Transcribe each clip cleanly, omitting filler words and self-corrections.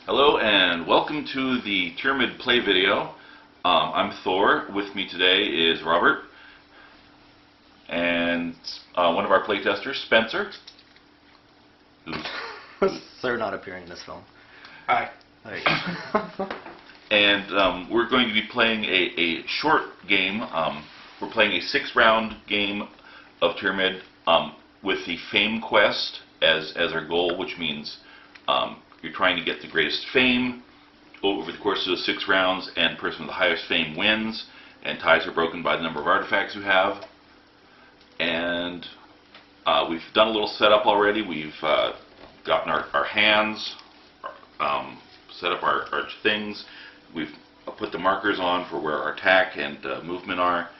Hello and welcome to the Teramyyd play video. I'm Thor. With me today is Robert and one of our playtesters, Spencer. They're not appearing in this film. Hi. And we're going to be playing a short game. We're playing a 6-round game of Teramyyd with the fame quest as our goal, which means you're trying to get the greatest fame over the course of the 6 rounds, and the person with the highest fame wins, and ties are broken by the number of artifacts you have. And we've done a little setup already. We've gotten our hands, set up our things. We've put the markers on for where our attack and movement are,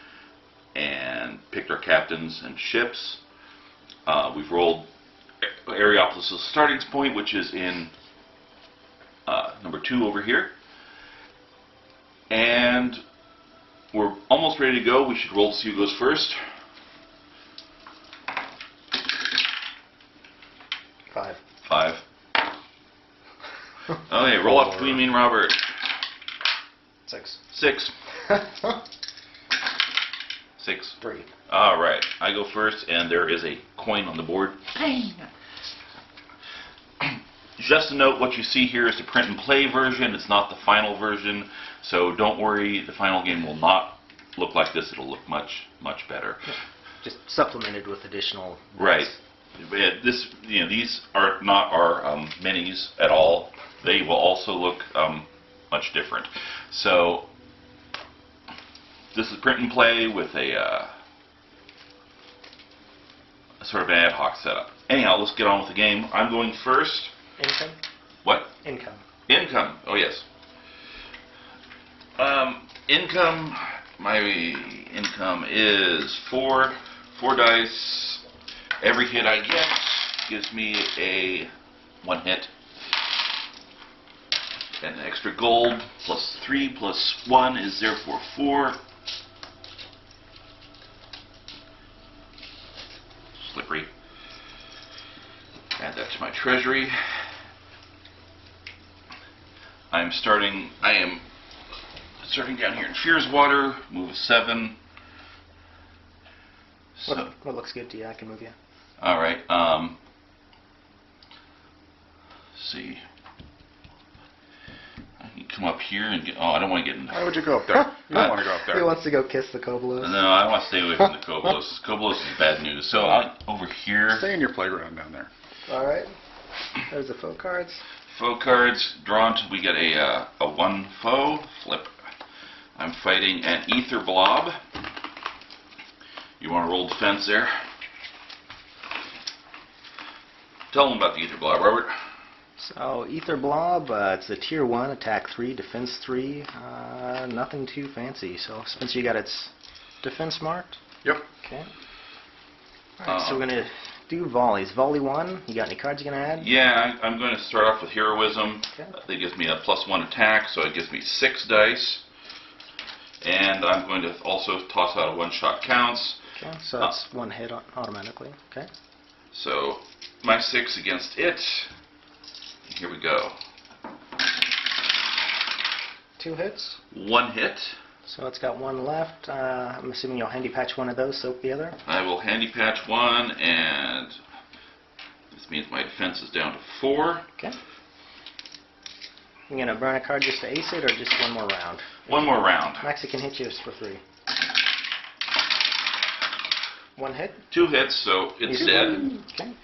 and picked our captains and ships. We've rolled Areopolis' starting point, which is in number 2 over here. And we're almost ready to go. We should roll to see who goes first. 5. 5. Okay, roll up between me and Robert. 6. 6. 6. 3. Alright, I go first, and there is a coin on the board. Just a note, what you see here is the print and play version. It's not the final version, so don't worry, the final game will not look like this. It'll look much better. Just supplemented with additional bits. Right. These are not our minis at all. They will also look much different. So this is print and play with a sort of an ad hoc setup. Anyhow, let's get on with the game. I'm going first. Income? What? Income. Income. Oh, yes. Income. My income is 4 dice. Every hit I get gives me a 1 hit. And an extra gold. Plus 3 plus 1 is therefore 4. Slippery. Add that to my treasury. I am starting down here in Fear's Water. Move 7. So, what looks good to you? I can move you. all right. Let's see. I can come up here and get. Oh, I don't want to get in. Why would you go up there? You don't want to go up He there. wants to go kiss the Kobolos. No, I want to stay away from the Kobolos. Kobolos is bad news. So over here. Stay in your playground down there. Alright. There's the foe cards. Foe cards drawn. We get a 1 foe. Flip. I'm fighting an ether blob. You want to roll defense there? Tell them about the ether blob, Robert. So, Ether Blob, it's a tier 1, attack 3, defense 3, nothing too fancy. So, Spencer, you got its defense marked? Yep. Okay. Alright, so we're going to do volleys. Volley 1, you got any cards you're going to add? Yeah, I'm going to start off with heroism. Okay. That gives me a +1 attack, so it gives me 6 dice. And I'm going to also toss out a 1-shot counts. Okay, so that's 1 hit automatically. Okay. So my 6 against it. Here we go. 2 hits. 1 hit. So it's got 1 left. I'm assuming you'll handy patch 1 of those, soak the other. I will handy patch 1, and this means my defense is down to 4. Okay. You going to burn a card just to ace it, or just 1 more round? 1 more round. Max, it can hit you for 3. 1 hit. 2 hits, so it's dead. Okay.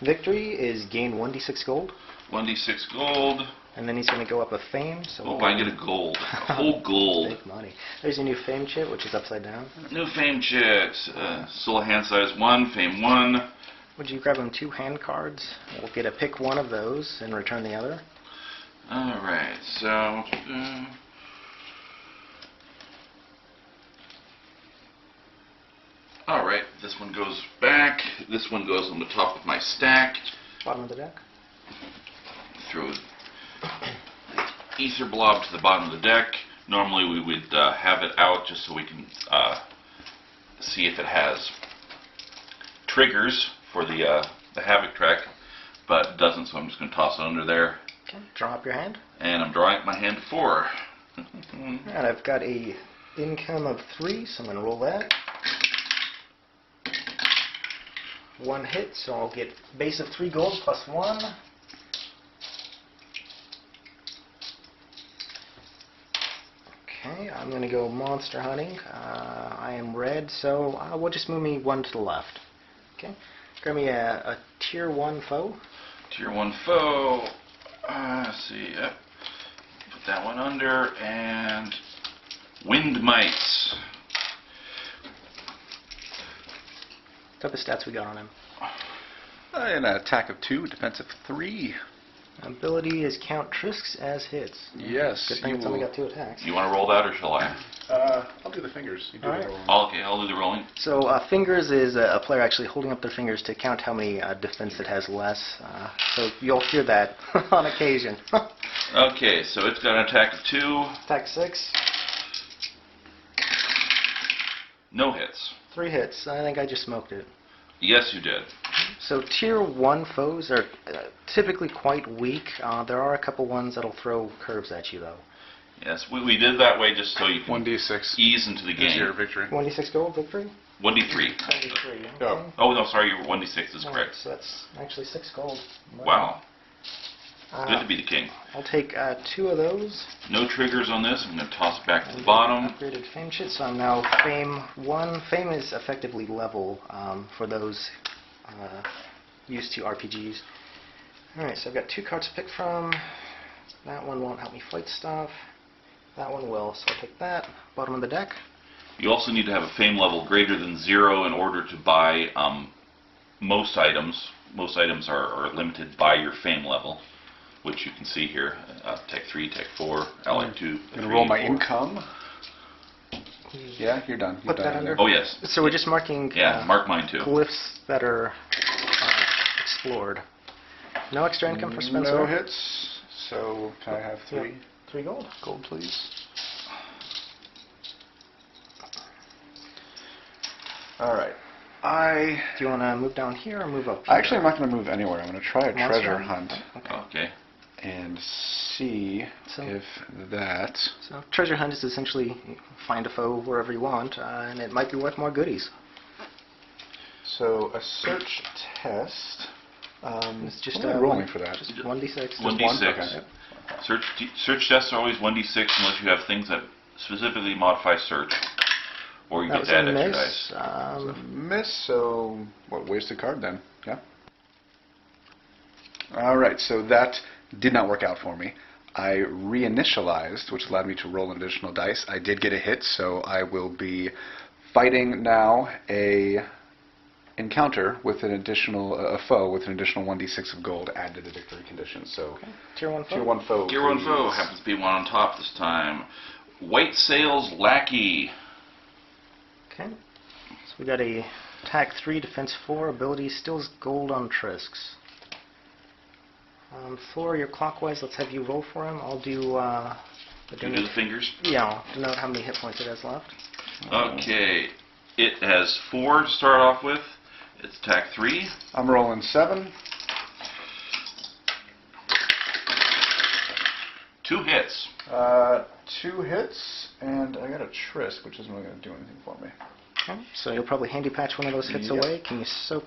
Victory is gain 1d6 gold. 1d6 gold. And then he's going to go up a fame. So Oh, I get a gold. A whole gold. Big money. There's your new fame chit, which is upside down. New fame chit. Still a hand size 1, fame 1. Would you grab him 2 hand cards? We'll get to pick 1 of those and return the other. Alright, so alright, this one goes back. This one goes on the top of my stack. Bottom of the deck. Throw ether blob to the bottom of the deck. Normally we would have it out just so we can see if it has triggers for the Havoc track, but it doesn't, so I'm just going to toss it under there. Okay, draw up your hand. And I'm drawing up my hand to 4. And I've got a income of 3, so I'm going to roll that. 1 hit, so I'll get base of 3 gold plus 1. Okay, I'm going to go monster hunting. I am red, so we'll just move me 1 to the left. Okay, grab me a tier 1 foe. Tier 1 foe. Let's see. Yep. Put that one under, and wind mites. What type of stats we got on him? An attack of 2, defense of 3. Ability is count trisks as hits. Yes. Good thing it's only got 2 attacks. You want to roll that, or shall I? I'll do the fingers. You do Alright. the rolling. Okay, I'll do the rolling. So fingers is a player actually holding up their fingers to count how many defense it has less. So you'll hear that on occasion. Okay, so it's got an attack of 2. Attack 6. No hits. 3 hits. I think I just smoked it. Yes, you did. So tier 1 foes are typically quite weak. There are a couple ones that'll throw curves at you though. Yes, we did that way just so you can 1d6 ease into the is your game. victory. 1d6 gold victory? 1d3. 23. Okay. Oh. Oh, no, sorry, 1d6 is correct. So that's actually 6 gold. Wow. Good Uh, to be the king. I'll take 2 of those. No triggers on this. I'm going to toss it back to the bottom. Upgraded fame shit, so I'm now fame 1. Fame is effectively level for those used to RPGs. Alright, so I've got 2 cards to pick from. That one won't help me fight stuff. That one will, so I'll take that. Bottom of the deck. You also need to have a fame level greater than 0 in order to buy most items. Most items are limited by your fame level, which you can see here. Tech 3, Tech 4, Ally 2, I'm 3, going to roll my 4. income. Yeah, you're done. You're Put that done. under. Oh, yes. So we're just marking Yeah, mark mine too. glyphs that are explored. No extra income for Spencer. No hits. So can I have 3? 3 gold. Gold, please. All right. Do you want to move down here or move up here? Actually, I'm not going to move anywhere. I'm going to try a Monster treasure hunt? hunt Okay. Okay. and see So- if that. So treasure hunt is essentially find a foe wherever you want, and it might be worth more goodies. So a search test. It's just what am I rolling one- for that? Just 1d6. Just 1d6. one? Okay. Search tests are always 1d6 unless you have things that specifically modify search, or you That get was to add a extra miss. dice. Miss, so what? Wasted card then? Yeah. All right, so that did not work out for me. I reinitialized, which allowed me to roll an additional dice. I did get a hit, so I will be fighting now a encounter with an additional a foe with an additional 1d6 of gold added to the victory condition. So Tier 1 foe. tier 1 foe. Tier 1 foe please. happens to be one on top this time. White Sails Lackey. Okay. So we got a attack 3, defense 4, ability steals gold on Trisks. Thor, you're clockwise. Let's have you roll for him. I'll do. You do the fingers. Yeah, I'll denote how many hit points it has left. Okay. It has 4 to start off with. It's attack 3. I'm rolling 7. 2 hits. 2 hits, and I got a Trisk, which isn't really going to do anything for me. Okay. So you'll probably handy patch one of those hits Yep. away. Can you soak?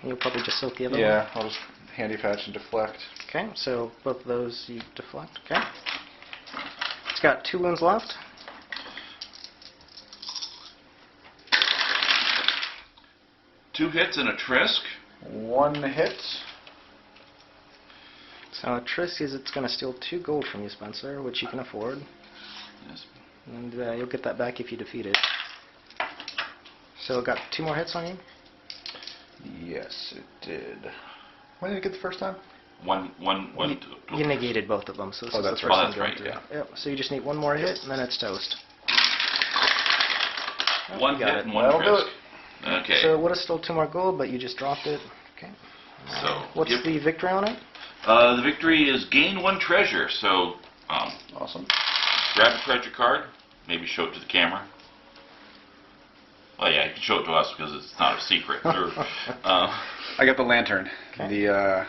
You'll probably just soak the other one. Yeah, I'll just handy patch and deflect. Okay, so both of those you deflect. Okay. It's got 2 wounds left. Two hits and a Trisk. 1 hit. So a Trisk is it's going to steal 2 gold from you, Spencer, which you can afford. Yes. And you'll get that back if you defeat it. So it got 2 more hits on you? Yes, it did. When did it get the first time? One. You negated both of them, so this Oh, is that's the right. first Oh, one that's going right, through. yeah. Yep. So you just need 1 more hit, and then it's toast. Oh, One you got hit it. and 1 That'll do Trisk. it. Okay. So it would have still 2 more gold, but you just dropped it. Okay. So, What's give- the victory on it? The victory is gain 1 treasure. So, Awesome. grab a treasure card. Maybe show it to the camera. Well, yeah, you can show it to us because it's not a secret. I got the lantern. Okay. The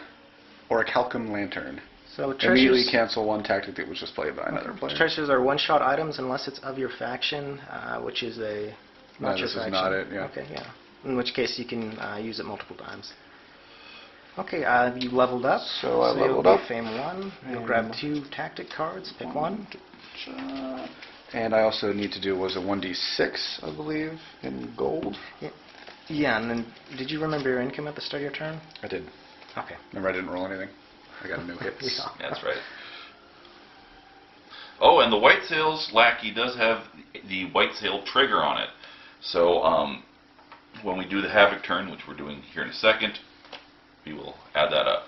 Orichalcum lantern. So immediately treasures, cancel one tactic that was just played by another player. treasures are one-shot items unless it's of your faction, which is No, not your this is faction. not it, yeah. Okay, yeah. In which case you can use it multiple times. Okay, you leveled up. So I leveled you'll up. be Fame 1. You'll And- grab 2 tactic cards. Pick one. And I also need to do was a 1d6, I believe, in gold. Yeah, and then did you remember your income at the start of your turn? I did. Okay. Remember, I didn't roll anything. I got a new hit. Yeah. That's right. Oh, and the White Sails lackey does have the White Sail trigger on it. So when we do the Havoc turn, which we're doing here in a second, we will add that up.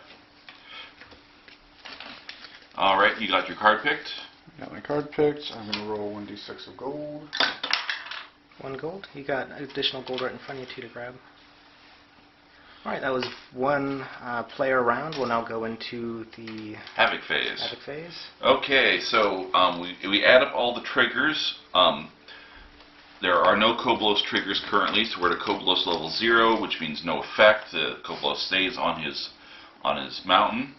All right, you got your card picked. Got my card picked. I'm going to roll 1d6 of gold. 1 gold. You got additional gold right in front of you, 2 to grab. Alright, that was 1 player round. We'll now go into the Havoc phase. Havoc phase. Okay, so we add up all the triggers. There are no Koblos triggers currently, so we're at a Koblos level 0, which means no effect. The Koblos stays on his mountain.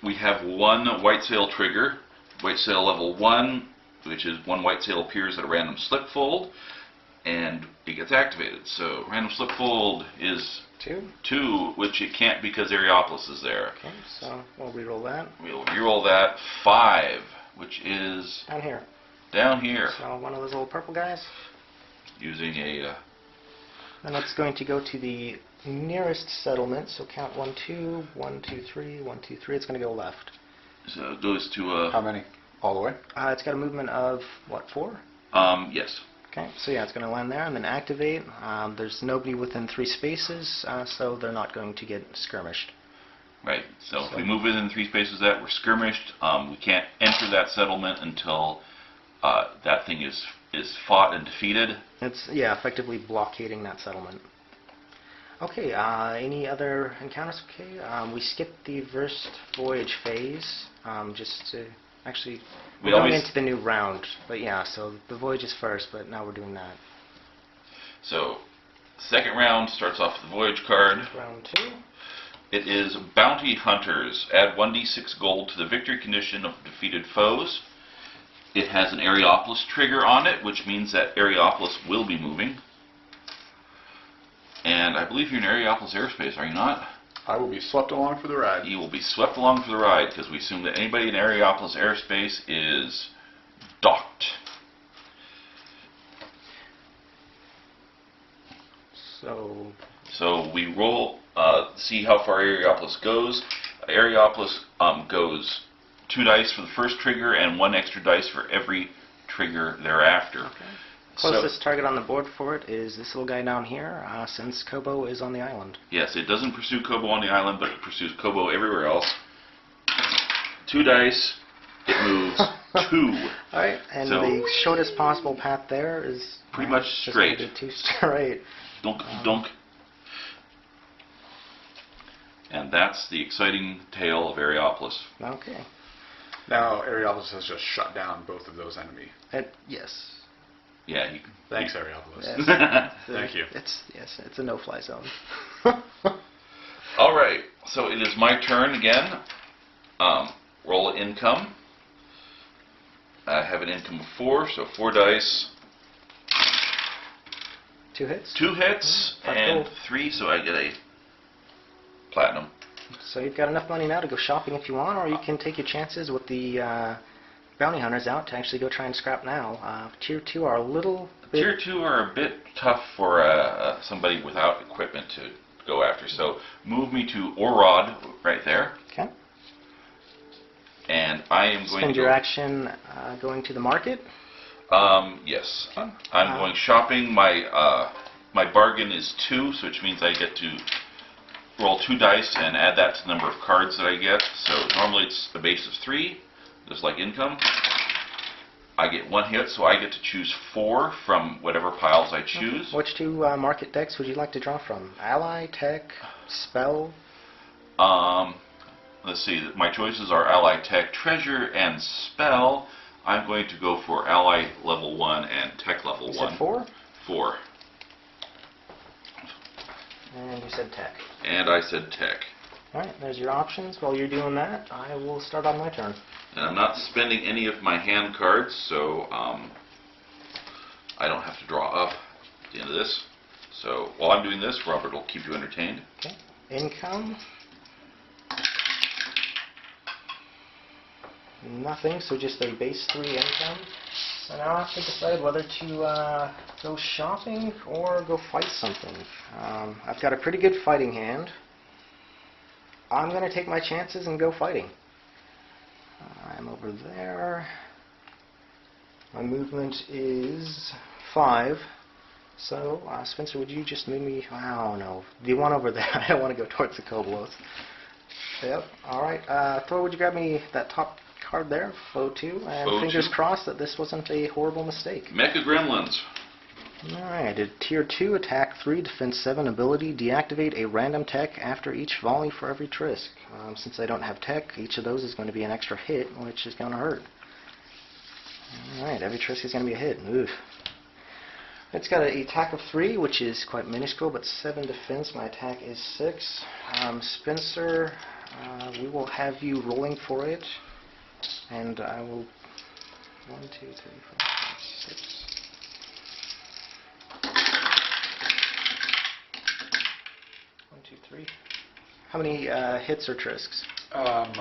We have 1 White Sail trigger, White Sail level 1, which is 1 White Sail appears at a random slip fold, and it gets activated. So random slip fold is 2, which it can't because Areopolis is there. Okay, so we'll reroll that. We'll reroll that. 5, which is Down here. down here, So one of those little purple guys. using a And it's going to go to the nearest settlement. So count 1, 2, 1, 2, 3, 1, 2, 3. It's going to go left. so it goes to How many? All the way? It's got a movement of, what, 4? yes. Okay, so yeah, it's going to land there and then activate. There's nobody within 3 spaces, so they're not going to get skirmished. Right. So if we move within 3 spaces that we're skirmished, we can't enter that settlement until that thing is fought and defeated. It's, yeah, effectively blockading that settlement. Okay, any other encounters? Okay, we skipped the Versed Voyage phase, just to, actually, we're going into the new round, but yeah, so the voyage is first, but now we're doing that. So, second round starts off with the Voyage card. Round 2. It is Bounty Hunters. Add 1d6 gold to the victory condition of defeated foes. It has an Areopolis trigger on it, which means that Areopolis will be moving. And I believe you're in Areopolis airspace, are you not? I will be swept along for the ride. You will be swept along for the ride, because we assume that anybody in Areopolis airspace is docked. So we roll, see how far Areopolis goes. Areopolis goes 2 dice for the first trigger and 1 extra dice for every trigger thereafter. Okay. Closest target on the board for it is this little guy down here, since Kobo is on the island. Yes, it doesn't pursue Kobo on the island, but it pursues Kobo everywhere else. 2 dice, it moves 2. Alright, and So- the shortest possible path there is Pretty much just straight. gonna do 2 straight. Dunk, dunk. And that's the exciting tale of Areopolis. Okay. Now, Areopolis has just shut down both of those enemies. Yes. Yeah, Thanks, Areopolis. Yes. Thank you. It's a no-fly zone. All right, so it is my turn again. Roll income. I have an income of 4, so 4 dice. 2 hits. 2 hits Five and gold. 3, so I get a platinum. So you've got enough money now to go shopping if you want, or you can take your chances with the bounty hunters out to actually go try and scrap now. Tier 2 are a little bit... Tier 2 are a bit tough for somebody without equipment to go after, so move me to Orod right there. Okay. And I am going Spend to your go, action going to the market. yes. Okay. I'm going shopping. My bargain is 2, so which means I get to roll 2 dice and add that to the number of cards that I get. So normally it's a base of 3, just like income. I get 1 hit, so I get to choose 4 from whatever piles I choose. Which 2 market decks would you like to draw from? Ally, Tech, Spell? Let's see, my choices are Ally, Tech, Treasure, and Spell. I'm going to go for Ally level 1 and Tech level 1. You said 4? 4. And you said Tech. And I said Tech. Alright, there's your options. While you're doing that, I will start on my turn. And I'm not spending any of my hand cards, so I don't have to draw up at the end of this. So while I'm doing this, Robert will keep you entertained. Okay. Income. Nothing, so just a base 3 income. So now I have to decide whether to go shopping or go fight something. I've got a pretty good fighting hand. I'm going to take my chances and go fighting. I'm over there. My movement is 5. So, Spencer, would you just move me? Oh, no. The one over there. I don't want to go towards the Kobolos. Yep. Alright. Thor, would you grab me that top card there? Foe 2. And Foe fingers 2. crossed that this wasn't a horrible mistake. Mecha Gremlins. Alright. A Tier 2, Attack 3, Defense 7 ability. Deactivate a random tech after each volley for every Trisk. Since I don't have tech, each of those is going to be an extra hit, which is going to hurt. Alright. Every Trisk is going to be a hit. Oof. It's got an attack of 3, which is quite minuscule, but 7 defense. My attack is 6. Spencer, we will have you rolling for it, and I will 1, 2, 3, 4, 5, 6. 1, 2, 3. How many hits or Trisks? 1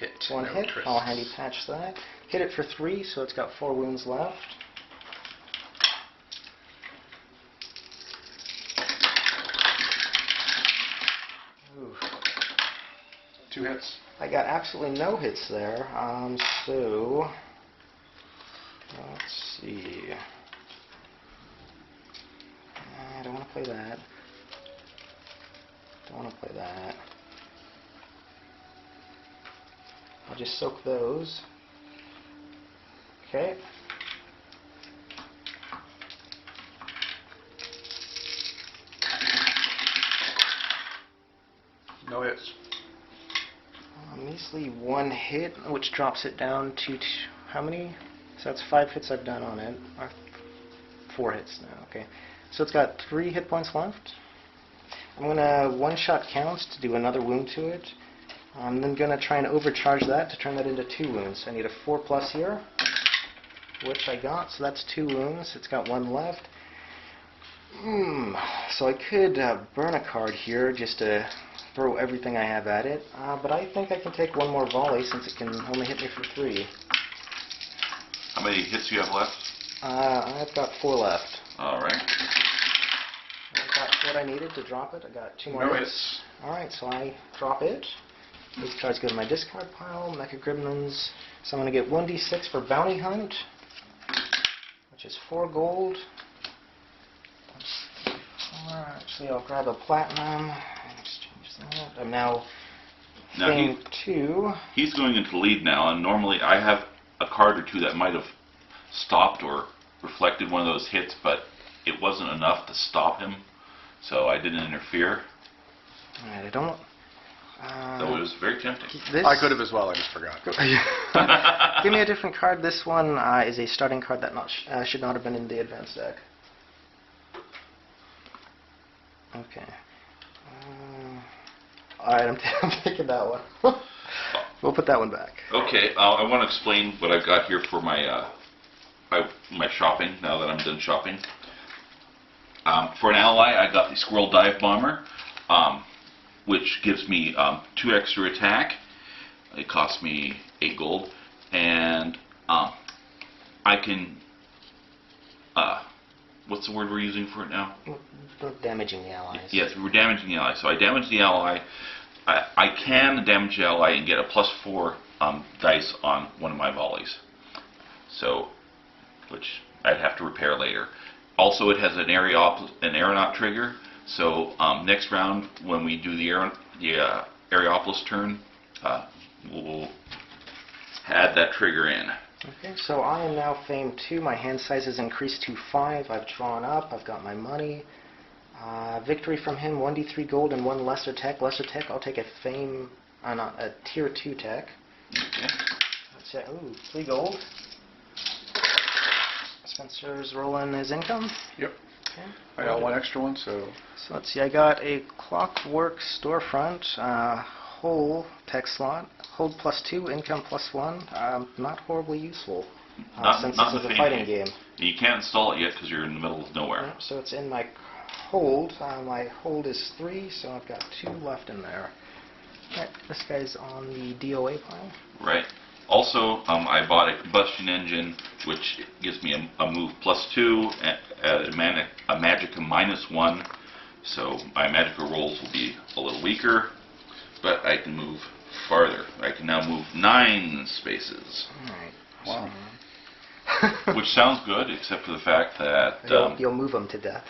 hit. 1 no hit. trisks. I'll handy patch that. Hit it for 3, so it's got 4 wounds left. Oof. 2 hits. I got absolutely no hits there. So let's see. I don't want to play that. Don't want to play that. I'll just soak those. Okay. No hits. Measly 1 hit, which drops it down to how many? So that's 5 hits I've done on it. Or 4 hits now. Okay. So it's got 3 hit points left. I'm going to one-shot counts to do another wound to it. I'm then going to try and overcharge that to turn that into 2 wounds. I need a 4+ here, which I got, so that's 2 wounds. It's got 1 left. So I could burn a card here just to throw everything I have at it, but I think I can take 1 more volley since it can only hit me for 3. How many hits do you have left? I've got 4 left. Alright. I got what I needed to drop it. I got 2 more No hits. hits. Alright, so I drop it. These cards go to my discard pile. Mecha Gremlins. So I'm going to get 1d6 for Bounty Hunt, which is 4 gold. Actually, I'll grab a platinum and exchange that. I'm now Fame 2. He's going into lead now, and normally I have a card or 2 that might have stopped or reflected one of those hits, but it wasn't enough to stop him, so I didn't interfere. Alright, I don't... Though it was very tempting. I could have as well, I just forgot. Give me a different card. This one is a starting card that should not have been in the advanced deck. Okay. Alright, I'm taking that one. We'll put that one back. Okay, I want to explain what I've got here for my my shopping, now that I'm done shopping. For an ally, I got the Squirrel Dive Bomber, which gives me 2 extra attack. It costs me 8 gold, and I can... what's the word we're using for it now? Damaging the allies. Yes, we're damaging the ally. So I damage the ally. I can damage the ally and get a +4 dice on one of my volleys. So, which I'd have to repair later. Also, it has an aeronaut trigger. So next round, when we do the Aeropolis turn, we'll add that trigger in. Okay, so I am now Fame 2. My hand size has increased to 5. I've drawn up. I've got my money. Victory from him, 1d3 gold and 1 lesser tech. Lesser tech, I'll take a Fame, a Tier 2 tech. Okay. That's it. Ooh, 3 gold. Spencer's rolling his income. Yep. Okay. I got one extra one, so So let's see, I got a clockwork storefront, whole text slot, hold +2, income +1. Not horribly useful, since not this is the a fame fighting game. game. You can't install it yet because you're in the middle of nowhere. Yeah, so it's in my hold. My hold is 3, so I've got 2 left in there. Alright, this guy's on the DOA pile. Right. Also, I bought a combustion engine, which gives me a move +2, a magicka -1, so my magicka rolls will be a little weaker, but I can move farther. I can now move 9 spaces, Alright. wow. which sounds good, except for the fact that... You'll move them to death.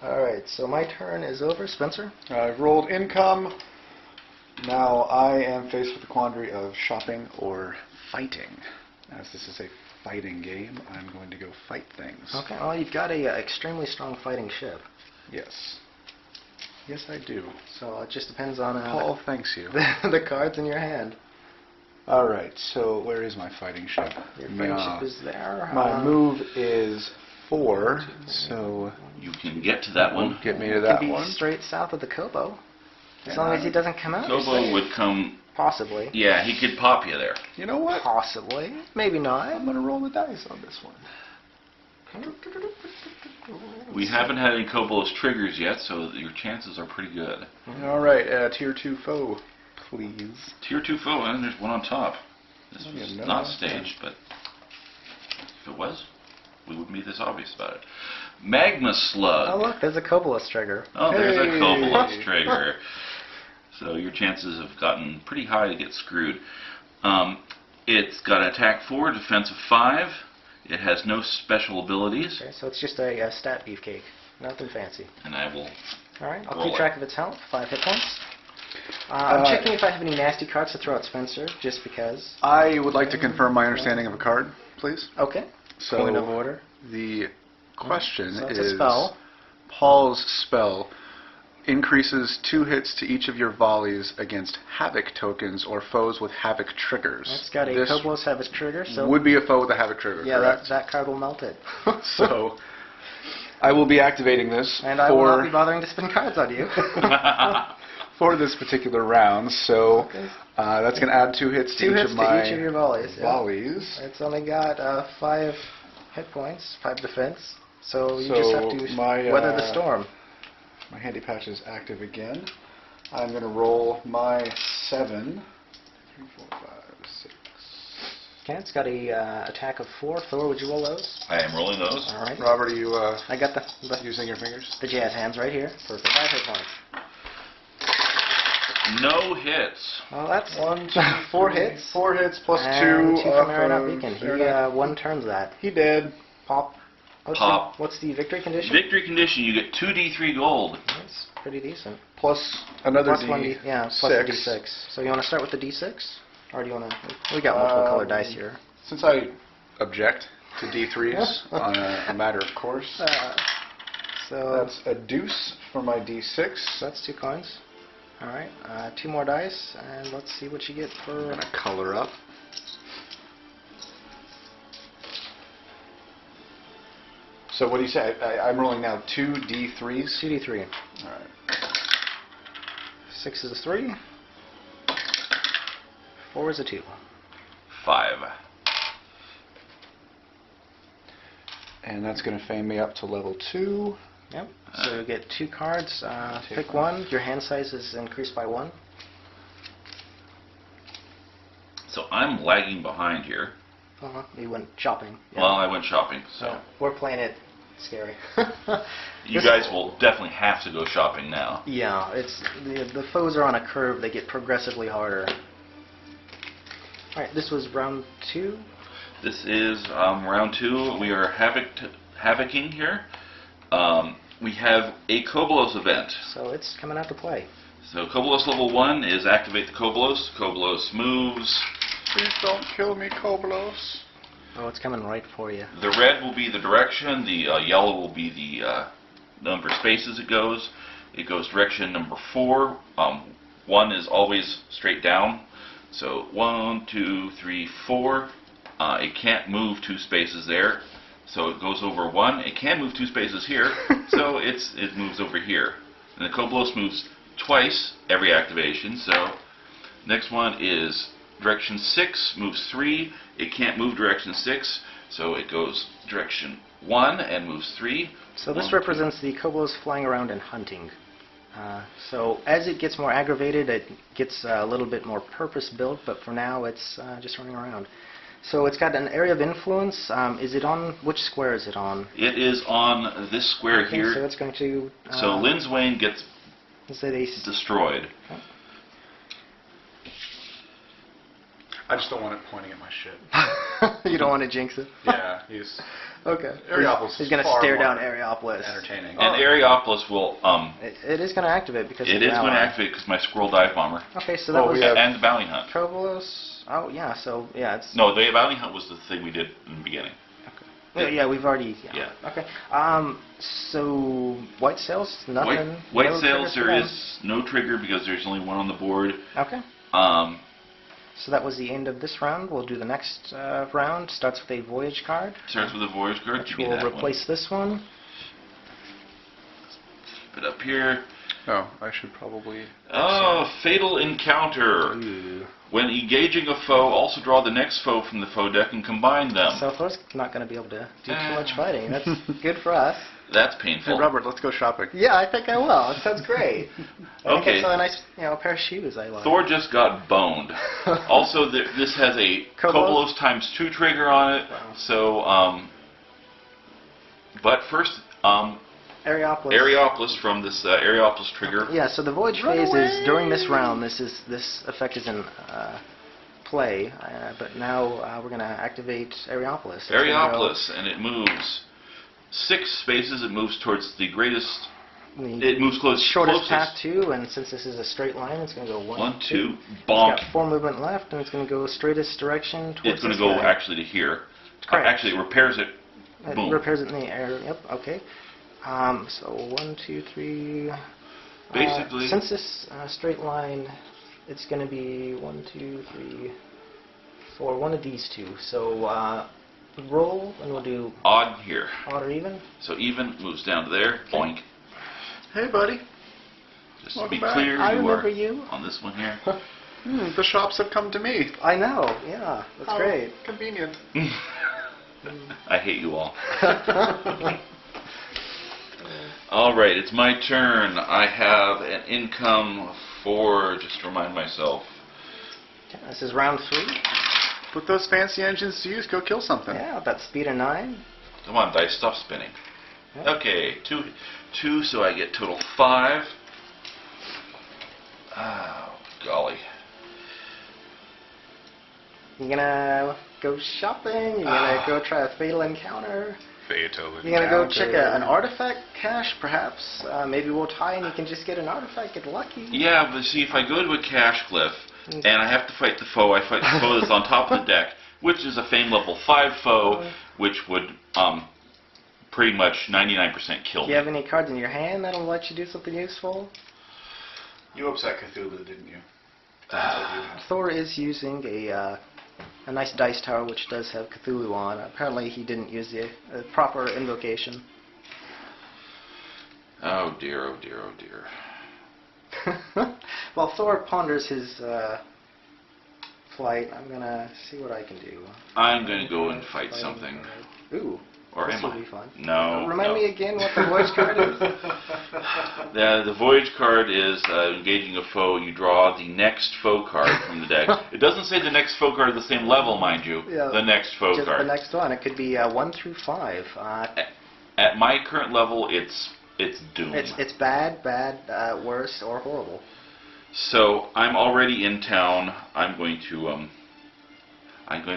Alright, so my turn is over. Spencer? I've rolled income. Now I am faced with the quandary of shopping or fighting. As this is a fighting game, I'm going to go fight things. Okay, well, you've got a extremely strong fighting ship. Yes. Yes, I do. So it just depends on Paul thanks you. the cards in your hand. All right, so where is my fighting ship? Your fighting ship is there. My move is 4, so You can get to that one. get me to It that could be one. straight south of the Kobo. As And long as he doesn't come out. you're Kobo safe. would come... Possibly. Yeah, he could pop you there. You know what? Possibly. Maybe not. I'm going to roll the dice on this one. We haven't had any Kobolos triggers yet, so your chances are pretty good. All right, tier 2 foe, please. Tier 2 foe, and there's one on top. This Oh, was yeah, no, not no. staged, but if it was, we wouldn't be this obvious about it. Magma Slug. Oh, look, there's a Kobolos trigger. Oh, there's a Hey. Kobolos trigger. So your chances have gotten pretty high to get screwed. It's got an attack 4, defense of 5. It has no special abilities, Okay, so it's just a stat beefcake. Nothing fancy. and I will... Alright, I'll Roll keep it. track of its health. 5 hit points. I'm checking if I have any nasty cards to throw at Spencer, just because. I would like to confirm my understanding of a card, please. Okay. So Point of order. the question So it's is, a spell. Paul's spell increases 2 hits to each of your volleys against Havoc tokens or foes with Havoc triggers. It's got a This Kobolos Havoc trigger, so would be a foe with a Havoc trigger, yeah, correct? that card will melt it. So I will be activating this And I will not be for, bothering to spin cards on you. for this particular round. So Okay. that's going to add 2 hits to 2 each hits of my to each of your volleys. Yeah. volleys. It's only got 5 hit points, 5 defense. So you just have to my, weather the storm. My handy patch is active again. I'm going to roll my 7. 3, 4, 5, 6. Okay, it's got a attack of 4. Thor, would you roll those? I am rolling those. All right. Robert, are you I got the using your fingers? jazz hands right here. Perfect. 5 hit points. No hits. Well, that's 1, 2, 4 3, hits. 4 hits plus 2. And 2 from off Aeronaut of Beacon. He Aeronaut- one turns that. He did. Pop. Pop. What's the victory condition? Victory condition, you get 2d3 gold. That's pretty decent. Plus another Plus 1 D. yeah, plus the 6. D6. So you want to start with the D6? Or do you want to... We got multiple colored dice here. Since I object to D3s on a matter of course, So that's a deuce for my D6. that's 2 coins. Alright, 2 more dice, and let's see what you get I'm for... going to color up. So what do you say? I'm rolling now 2 D3s. 2d3. All right. 6 is a 3. 4 is a 2. 5. And that's going to fame me up to level 2. Yep. So you get 2 cards. Take Pick one. 1. Your hand size is increased by 1. So I'm lagging behind here. You went shopping. Yeah. Well, I went shopping, so Yeah. We're playing it scary. you guys will definitely have to go shopping now. Yeah, it's the foes are on a curve. They get progressively harder. All right, this was round 2. This is round 2. We are havocing here. We have a Kobolos event. So it's coming out to play. So Kobolos level 1 is activate the Kobolos. Kobolos moves. Please don't kill me, Kobolos. Oh, it's coming right for you. The red will be the direction. The yellow will be the number of spaces it goes. It goes direction number 4. 1 is always straight down. So 1, 2, 3, 4. It can't move 2 spaces there. So it goes over 1. It can move 2 spaces here, so it moves over here. And the Koblos moves twice every activation. So next one is direction 6, moves 3. It can't move direction 6, so it goes direction 1 and moves 3. So this represents the Koblos flying around and hunting. So as it gets more aggravated, it gets a little bit more purpose-built, but for now it's just running around. So it's got an area of influence. Is it on, which square is it on? It is on this square Okay, here. so it's going to... So Lynn's Wayne gets is it a... destroyed. Okay. I just don't want it pointing at my ship. You don't want to jinx it? Yeah, he's Okay. Areopolis He's going to is far stare more down Areopolis. entertaining. And Areopolis will, It is going to activate because it it's is an going to ally. activate because my Squirrel Dive Bomber. Okay, so that Well, was... we have- And the Bounty Hunt. Koblos... Oh, yeah, so, yeah, it's... No, the Bounty Hunt was the thing we did in the beginning. Yeah, we've already... Yeah. Okay. So, white sails, nothing? White no sails, triggers for there them? is no trigger because there's only one on the board. Okay. Um, So that was the end of this round. We'll do the next round. Starts with a voyage card, starts with a Voyage card. which Give me will that replace this one. one. Put up here. Oh, I should probably... Oh, Fatal Encounter. Ooh. When engaging a foe, also draw the next foe from the foe deck and combine them. So Thor's not going to be able to do too much fighting. That's good for us. That's Hey, painful. Robert, let's go shopping. Yeah, I think I will. It sounds great. I think Okay. it's a nice, pair of shoes I like. Thor just got boned. Also, this has a Koblos? Koblos ×2 trigger on it. Wow. So, but first, Areopolis. Areopolis from this Areopolis trigger. Yeah, so the voyage Run phase is away! during this round. This effect is in play, but now we're going to activate Areopolis. It's gonna go- Areopolis, and it moves 6 spaces. It moves towards the greatest. It moves shortest closest. path to, and since this is a straight line, it's going to go 1, 2, It's bonk. got 4 movement left, and it's going to go straightest direction towards It's going to this go guy. actually to here. Correct. Actually, it repairs it. It Boom. repairs it in the air. Yep. Okay. So 1, 2, 3. Basically- since this straight line, it's going to be 1, 2, 3, 4. One of these two. So roll, and we'll do Odd here. odd or even. So even moves down to there. Boink. Hey, buddy. Just to Welcome be back. clear, I you remember are you. on this one here. The shops have come to me. I know. Yeah, that's How great. Convenient. I hate you all. Alright, it's my turn. I have an income of 4, just to remind myself. Okay, this is round 3. Put those fancy engines to use. Go kill something. Yeah, about speed of 9. Come on, dice, stop spinning. Yeah. Okay, 2, so I get total 5. Oh, golly. You're gonna go shopping. You're gonna go try a fatal encounter. Fatal You're gonna go check an artifact cache, perhaps. Maybe we'll tie and you can just get an artifact, get lucky. Yeah, but see, if I go to a cache cliff and I have to fight the foe, I fight the foe that's on top of the deck, which is a Fame level 5 foe, which would pretty much 99% kill Do me. you have any cards in your hand that'll let you do something useful? You upset Cthulhu, didn't you? Thor is using a nice dice tower which does have Cthulhu on. Apparently he didn't use the proper invocation. Oh dear, oh dear, oh dear. While Thor ponders his flight, I'm gonna see what I can do. I'm going to go and fight Fighting something. card. Ooh. Or this am will I? be fun. No. Remind no. me again what the voice card is. The Voyage card is engaging a foe. You draw the next foe card from the deck. It doesn't say the next foe card at the same level, mind you. Yeah, the next foe Just card. the next one. It could be 1 through 5. At my current level, it's doom. It's bad, worse, or horrible. So I'm already in town. I'm going to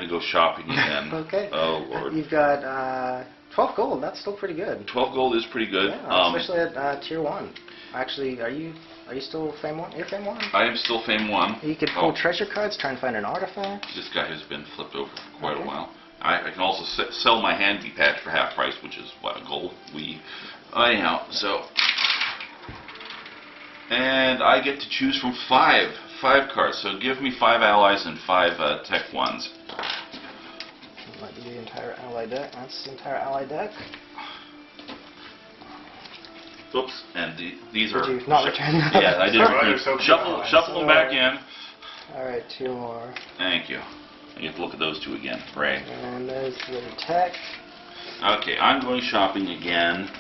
go shopping again. Okay. Oh Lord. You've got 12 gold. That's still pretty good. 12 gold is pretty good. Yeah, especially at tier 1. Actually, are you still Fame 1? You're Fame 1? I am still Fame 1. You could pull treasure cards, try and find an artifact. This guy has been flipped over for quite Okay. a while. I can also sell my handy patch for half price, which is what, a gold. Anyhow, so, and I get to choose from five cards. So give me 5 allies and 5 tech ones. might be the entire ally deck. That's the entire ally deck. Oops, and these are... Did you not return them? Yeah, I did. Right, you're so Shuffle them back in. Alright, 2 more. Thank you. You have to look at those 2 again. Right. And there's the attack. Okay, I'm going shopping again,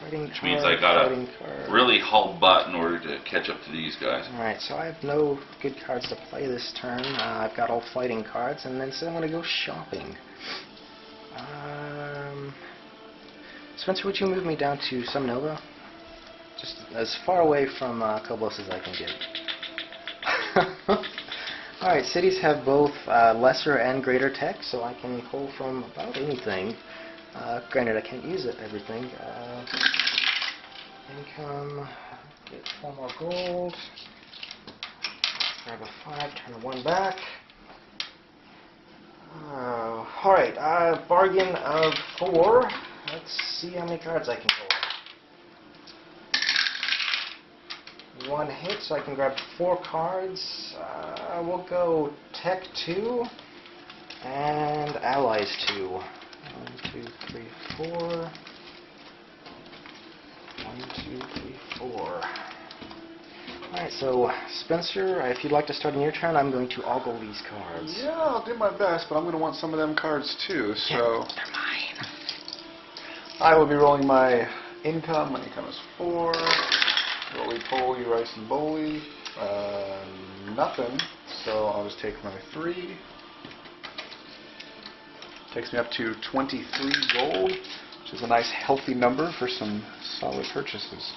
which means I gotta really haul butt in order to catch up to these guys. Alright, so I have no good cards to play this turn. I've got all fighting cards, and then so I'm going to go shopping. Spencer, would you move me down to some Nova? Just as far away from Kobos as I can get. Alright, cities have both lesser and greater tech, so I can pull from about anything. Granted, I can't use it everything. Income, get 4 more gold. Grab a 5, turn a 1 back. Alright, bargain of 4. Let's see how many cards I can pull. 1 hit, so I can grab 4 cards. We'll go Tech 2 and Allies 2. 1, 2, 3, 4. 1, 2, 3, 4. Alright, so Spencer, if you'd like to start in your turn, I'm going to ogle these cards. Yeah, I'll do my best, but I'm going to want some of them cards too, so... Yeah, they're mine. I will be rolling my income. My income is 4. Roly poly, rice and bowly. Nothing, so I'll just take my 3. Takes me up to 23 gold, which is a nice healthy number for some solid purchases.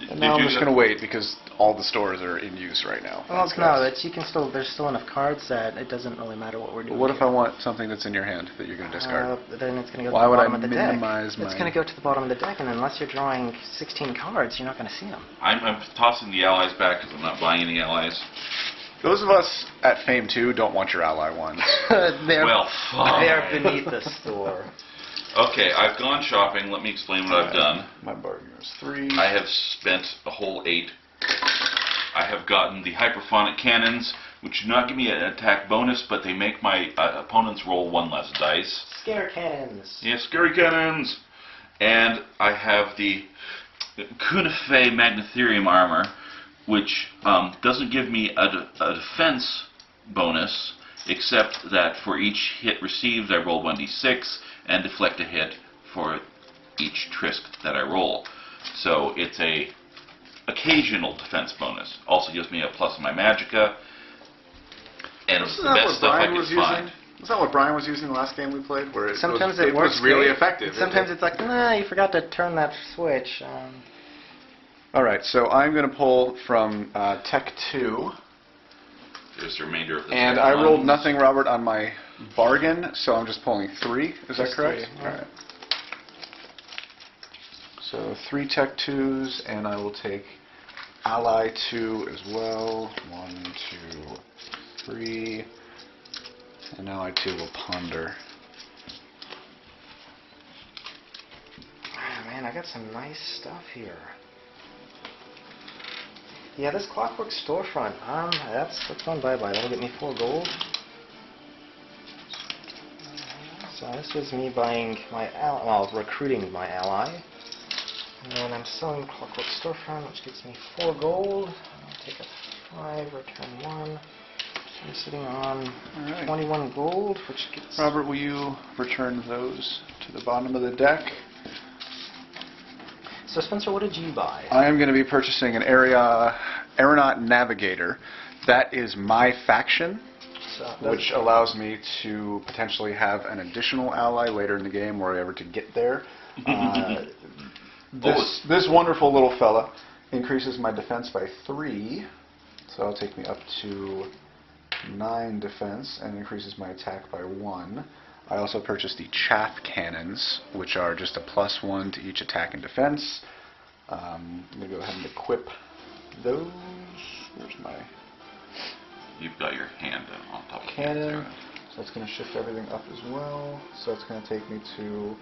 And now I'm just going to wait because all the stores are in use right now. Well, no, you can still. There's still enough cards that it doesn't really matter what we're doing. But what if I want something that's in your hand that you're going to discard? Then it's going to go Why to the would I bottom of the deck. minimize my... It's going to go to the bottom of the deck, and unless you're drawing 16 cards, you're not going to see them. I'm tossing the allies back because I'm not buying any allies. Those of us at Fame 2 don't want your ally ones. Well, fine. They're beneath the store. Okay, I've gone shopping. Let me explain what I've done. My bargain is 3. I have spent a whole 8. I have gotten the hyperphonic cannons, which do not give me an attack bonus, but they make my opponents roll 1 less dice. Scare cannons. Yeah, scary cannons. And I have the Cuneife Magnetherium armor, which doesn't give me a defense bonus, except that for each hit received, I roll 1d6 and deflect a hit for each Trisk that I roll. So it's a occasional defense bonus. Also gives me a plus in my magicka, and it's the best stuff I could find. Is that what Brian was using the last game we played? Where Sometimes it works was really great. effective. Sometimes it's like, nah, you forgot to turn that switch. Alright, so I'm going to pull from Tech 2. There's the remainder of the And I rolled nothing, Robert, on my bargain, so I'm just pulling 3. Is that correct? 3, yeah. Alright. So 3 Tech 2s, and I will take Ally 2 as well. 1, 2, 3. And Ally 2 will ponder. Oh, man, I got some nice stuff here. Yeah, this Clockwork Storefront, that's going bye-bye. That'll get me 4 gold. So this was me buying my recruiting my ally. And then I'm selling Clockwork Storefront, which gets me 4 gold. I'll take a 5, return 1. So I'm sitting on 21 gold, which gets... Robert, will you return those to the bottom of the deck? So Spencer, what did you buy? I am going to be purchasing an Aeronaut Navigator. That is my faction, which allows me to potentially have an additional ally later in the game were I ever to get there. This wonderful little fella increases my defense by 3, so that'll take me up to 9 defense, and increases my attack by 1. I also purchased the chaff cannons, which are just a +1 to each attack and defense. I'm going to go ahead and equip those. Where's my You've got your hand on top of cannon? it. So that's going to shift everything up as well. So that's going to take me to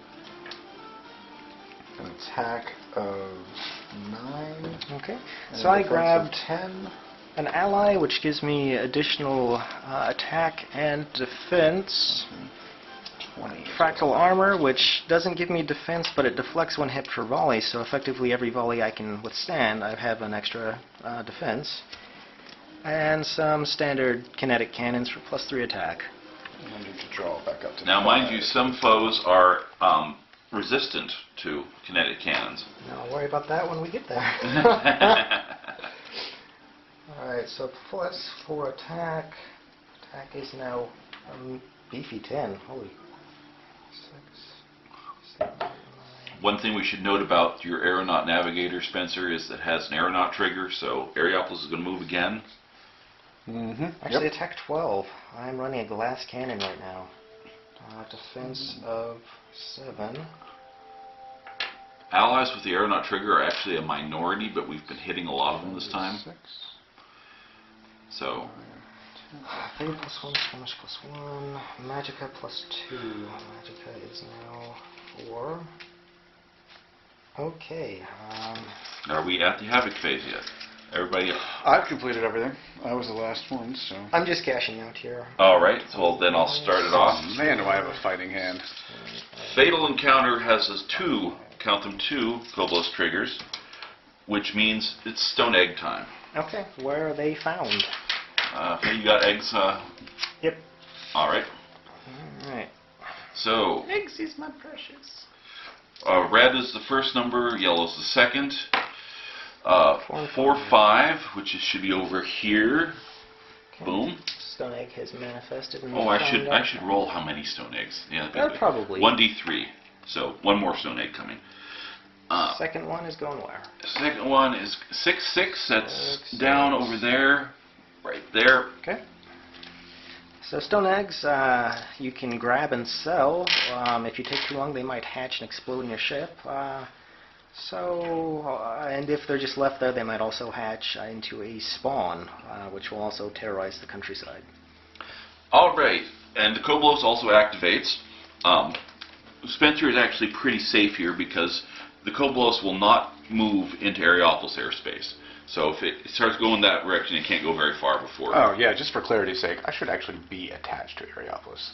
an attack of 9. Okay. And So a I defense of grabbed 10. an ally, which gives me additional attack and defense. Mhm. 20. Fractal Armor, which doesn't give me defense, but it deflects one hit per volley, so effectively every volley I can withstand, I have an extra defense. And some standard kinetic cannons for +3 attack. And I need to draw back up to Now, mind 5. you, some foes are resistant to kinetic cannons. No, I'll worry about that when we get there. Alright, so +4 attack. Attack is now beefy 10. Holy. 6, 7, 8, 9. One thing we should note about your Aeronaut Navigator, Spencer, is that it has an Aeronaut trigger, so Aeropolis is going to move again. Actually, attack 12. I'm running a glass cannon right now. Defense of 7. Allies with the Aeronaut trigger are actually a minority, but we've been hitting a lot of them this time. 6. So, Fate +1, skirmish +1, Magicka +2. Magicka is now 4. Okay. are we at the Havoc phase yet? Everybody? I've completed everything. I was the last one, so. I'm just cashing out here. Alright, so then I'll start it off. Man, do I have a fighting hand. Fatal Encounter has us count them 2 Koblos triggers, which means it's stone egg time. Okay, where are they found? Okay, you got eggs? Yep. Alright. Alright. So, Eggs is my precious. red is the first number, yellow is the second. 4, 4, 5, which should be over here. Okay. Boom. Stone egg has manifested. And Oh, we I found should roll how many stone eggs. Yeah, probably. 1d3. So, one more stone egg coming. Second one is going where? Second one is 6, 6. That's 6, down 6. over there. Right there. Okay. So stone eggs, you can grab and sell. If you take too long, they might hatch and explode in your ship. And if they're just left there, they might also hatch into a spawn, which will also terrorize the countryside. Alright, and the Koblos also activates. Spencer is actually pretty safe here because the Koblos will not move into Aeropolis airspace. So if it starts going that direction, it can't go very far before. Oh, yeah, just for clarity's sake, I should actually be attached to Aeropolis.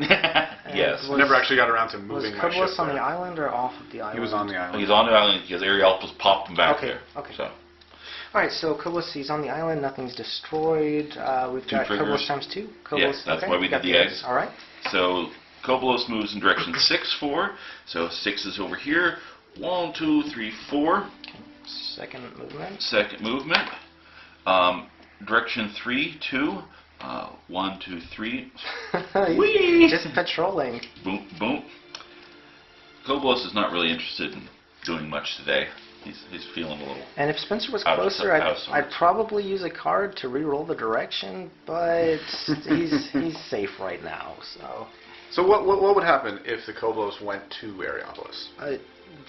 Yes. I never actually got around to Was moving my ship Koblos on there. the island or off of the island? He was on the island. He's on the island because Aeropolis popped him back Okay, there. okay. So. Alright, so Koblos, he's on the island, nothing's destroyed. We've 2 got triggers. Koblos times 2. Koblos, Yes, that's why we got did the eggs. Alright. So Koblos moves in direction 6, 4. So 6 is over here. 1, 2, 3, 4. Second movement. Second movement. Direction 3, 2. 1, 2, 3. Whee! Just patrolling. Boom, boom. Koblos is not really interested in doing much today. He's feeling a little. And if Spencer was Out of closer, sorts. I'd probably use a card to re-roll the direction, but he's safe right now, so So what would happen if the Koblos went to Aeropolis? it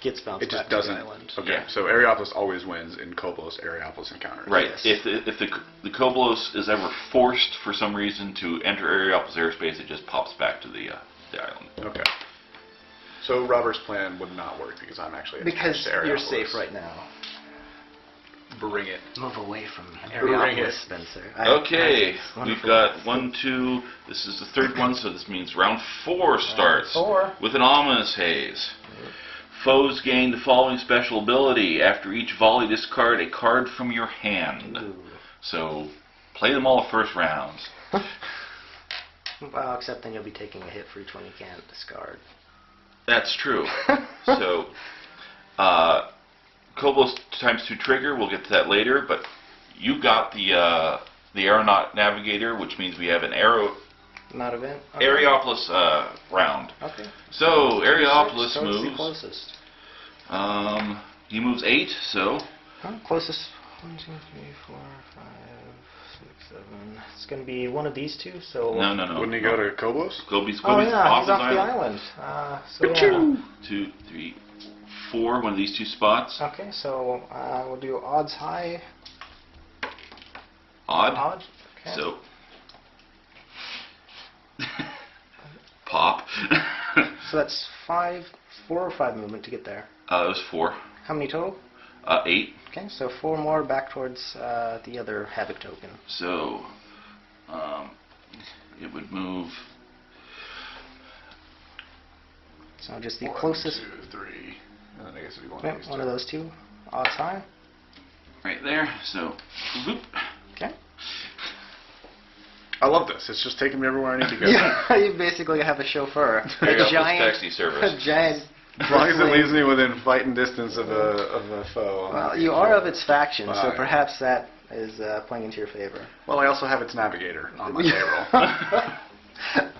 gets bounced It just back doesn't. to the island. Okay, Yeah. so Aeropolis always wins in Koblos-Aeropolis encounters. Right. Yes. If the Koblos is ever forced for some reason to enter Aeropolis airspace, it just pops back to the island. Okay. So Robert's plan would not work because I'm actually attached Because to you're Aeropolis. safe right now. Bring it. Move away from Bring it. Aeropolis, Spencer. Okay, That's we've wonderful. got 1, 2. This is the third one, so this means round 4 starts 4. with an ominous haze. Foes gain the following special ability. After each volley, discard a card from your hand. Ooh. So, play them all first rounds. Well, except then you'll be taking a hit for each one you can't discard. That's true. So, Koblos times 2 trigger, we'll get to that later, but you got the Aeronaut Navigator, which means we have an Not event? Okay. Aeropolis round. Okay. So, Aeropolis So it's the moves. closest. He moves 8, so Huh? Closest. 1, 2, 3, 4, 5, 6, 7. It's going to be one of these two, so... no. Wouldn't he go to Koblos? Kobe's Oh off yeah, he's his off the island. island. So yeah. 2, 3, 4, one of these 2 spots. Okay, so we'll do odds high. Odd. Odd. Okay. So, pop. So that's 4 or 5 movement to get there. It was 4. How many total? 8. Okay, so 4 more back towards the other Havoc token. So, it would move So just the 1, closest. 2, 3. And then I guess it'd be one Yep, of these one two. of those two. Odds high. Right there. So, whoop. Okay. I love this. It's just taking me everywhere I need to go. Yeah, you basically have a chauffeur. There you go, A giant taxi service. A giant. As long as it bristling- leaves me within fighting distance of a foe. I'm Well, happy you to are do of it. its faction, so Fine. perhaps that is playing into your favor. Well, I also have its navigator on my payroll.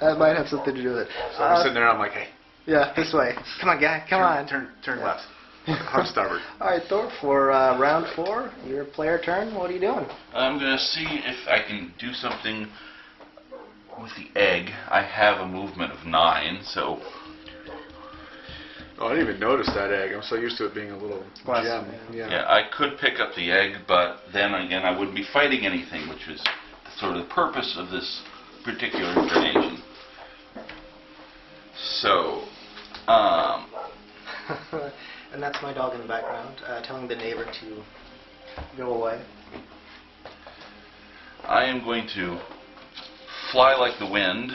That might have something to do with it. So I'm sitting there and I'm like, hey, Yeah, this way. Come on, guy. Come on. turn left. Hard starboard. All right, Thor, for round 4, your player turn. What are you doing? I'm going to see if I can do something with the egg. I have a movement of 9, so Oh, I didn't even notice that egg. I'm so used to it being a little Plus, gem. yeah, I could pick up the egg, but then again, I wouldn't be fighting anything, which is sort of the purpose of this particular incarnation. So, And that's my dog in the background, telling the neighbor to go away. I am going to fly like the wind.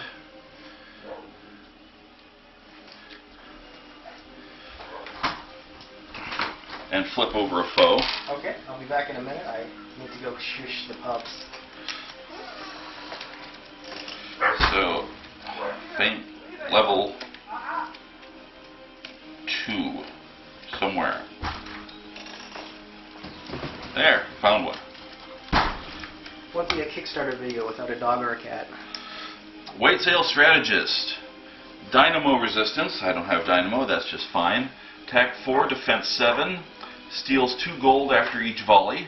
And flip over a foe. Okay, I'll be back in a minute. I need to go shush the pups. So, faint level 2 somewhere. There, found one. What's be a Kickstarter video without a dog or a cat? White Sail Strategist. Dynamo resistance. I don't have dynamo, that's just fine. Attack 4, defense 7. Steals 2 gold after each volley.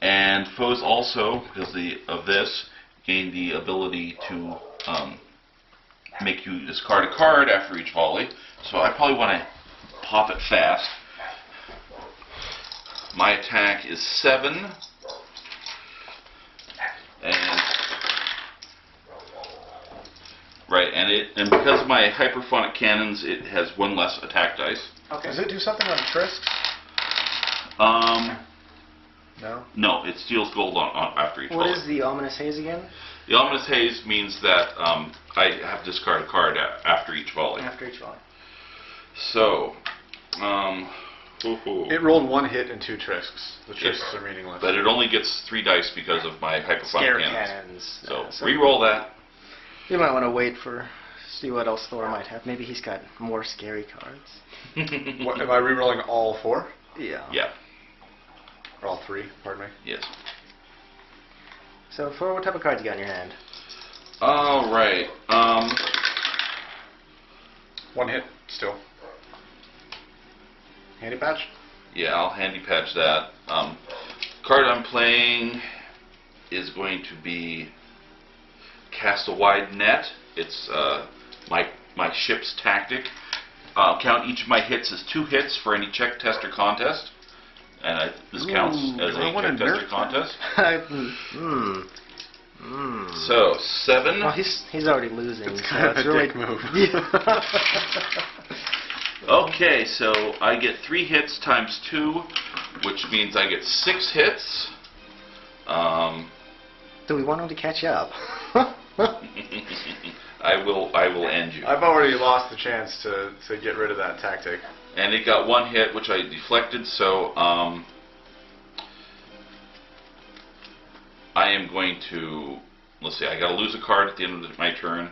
And foes also, because of this, gain the ability to make you discard a card after each volley. So I probably want to pop it fast. My attack is 7. And right, and because of my hyperphonic cannons, it has 1 less attack dice. Okay. Does it do something on Trisks? No? No, it steals gold on after each What volley. is the ominous haze again? The ominous haze means that I have to discard a card after each volley. After each volley. So, It rolled 1 hit and 2 Trisks. The Trisks are meaningless. but it only gets 3 dice because of my hyperphonic Scare cannons. cannons. So, So re-roll that. you might want to wait for see what else Thor might have. Maybe he's got more scary cards. What, am I rerolling all 4? Yeah. Yeah. Or all 3, pardon me. Yes. So Thor, what type of cards you got in your hand? All right. 1 hit, still. Handy patch? Yeah, I'll handy patch that. Card I'm playing is going to be Cast a Wide Net. It's my ship's tactic. Count each of my hits as 2 hits for any check, test, or contest. And this counts as I a wanna check, test, or nerf contest. Hmm. So, 7. Well, he's already losing. It's so kind of a really dick move. Okay, so I get 3 hits times 2, which means I get 6 hits. Do we want him to catch up? I will end you. I've already lost the chance to get rid of that tactic. And it got 1 hit, which I deflected, so I am going to, let's see, I got to lose a card at the end of my turn,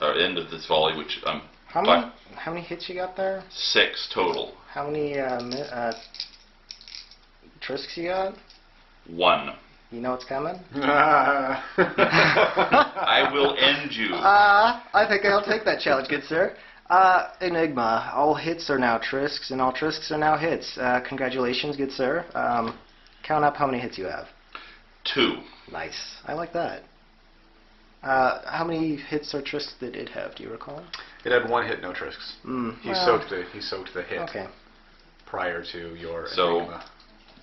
end of this volley, which How many hits you got there? 6 total. How many Trisks you got? 1. You know what's coming? I will end you. I think I'll take that challenge, good sir. Enigma. All hits are now Trisks, and all Trisks are now hits. Congratulations, good sir. Count up how many hits you have. 2. Nice. I like that. How many hits or Trisks did it have? Do you recall? It had 1 hit, no Trisks. He soaked the hit Okay. prior to your So, Enigma.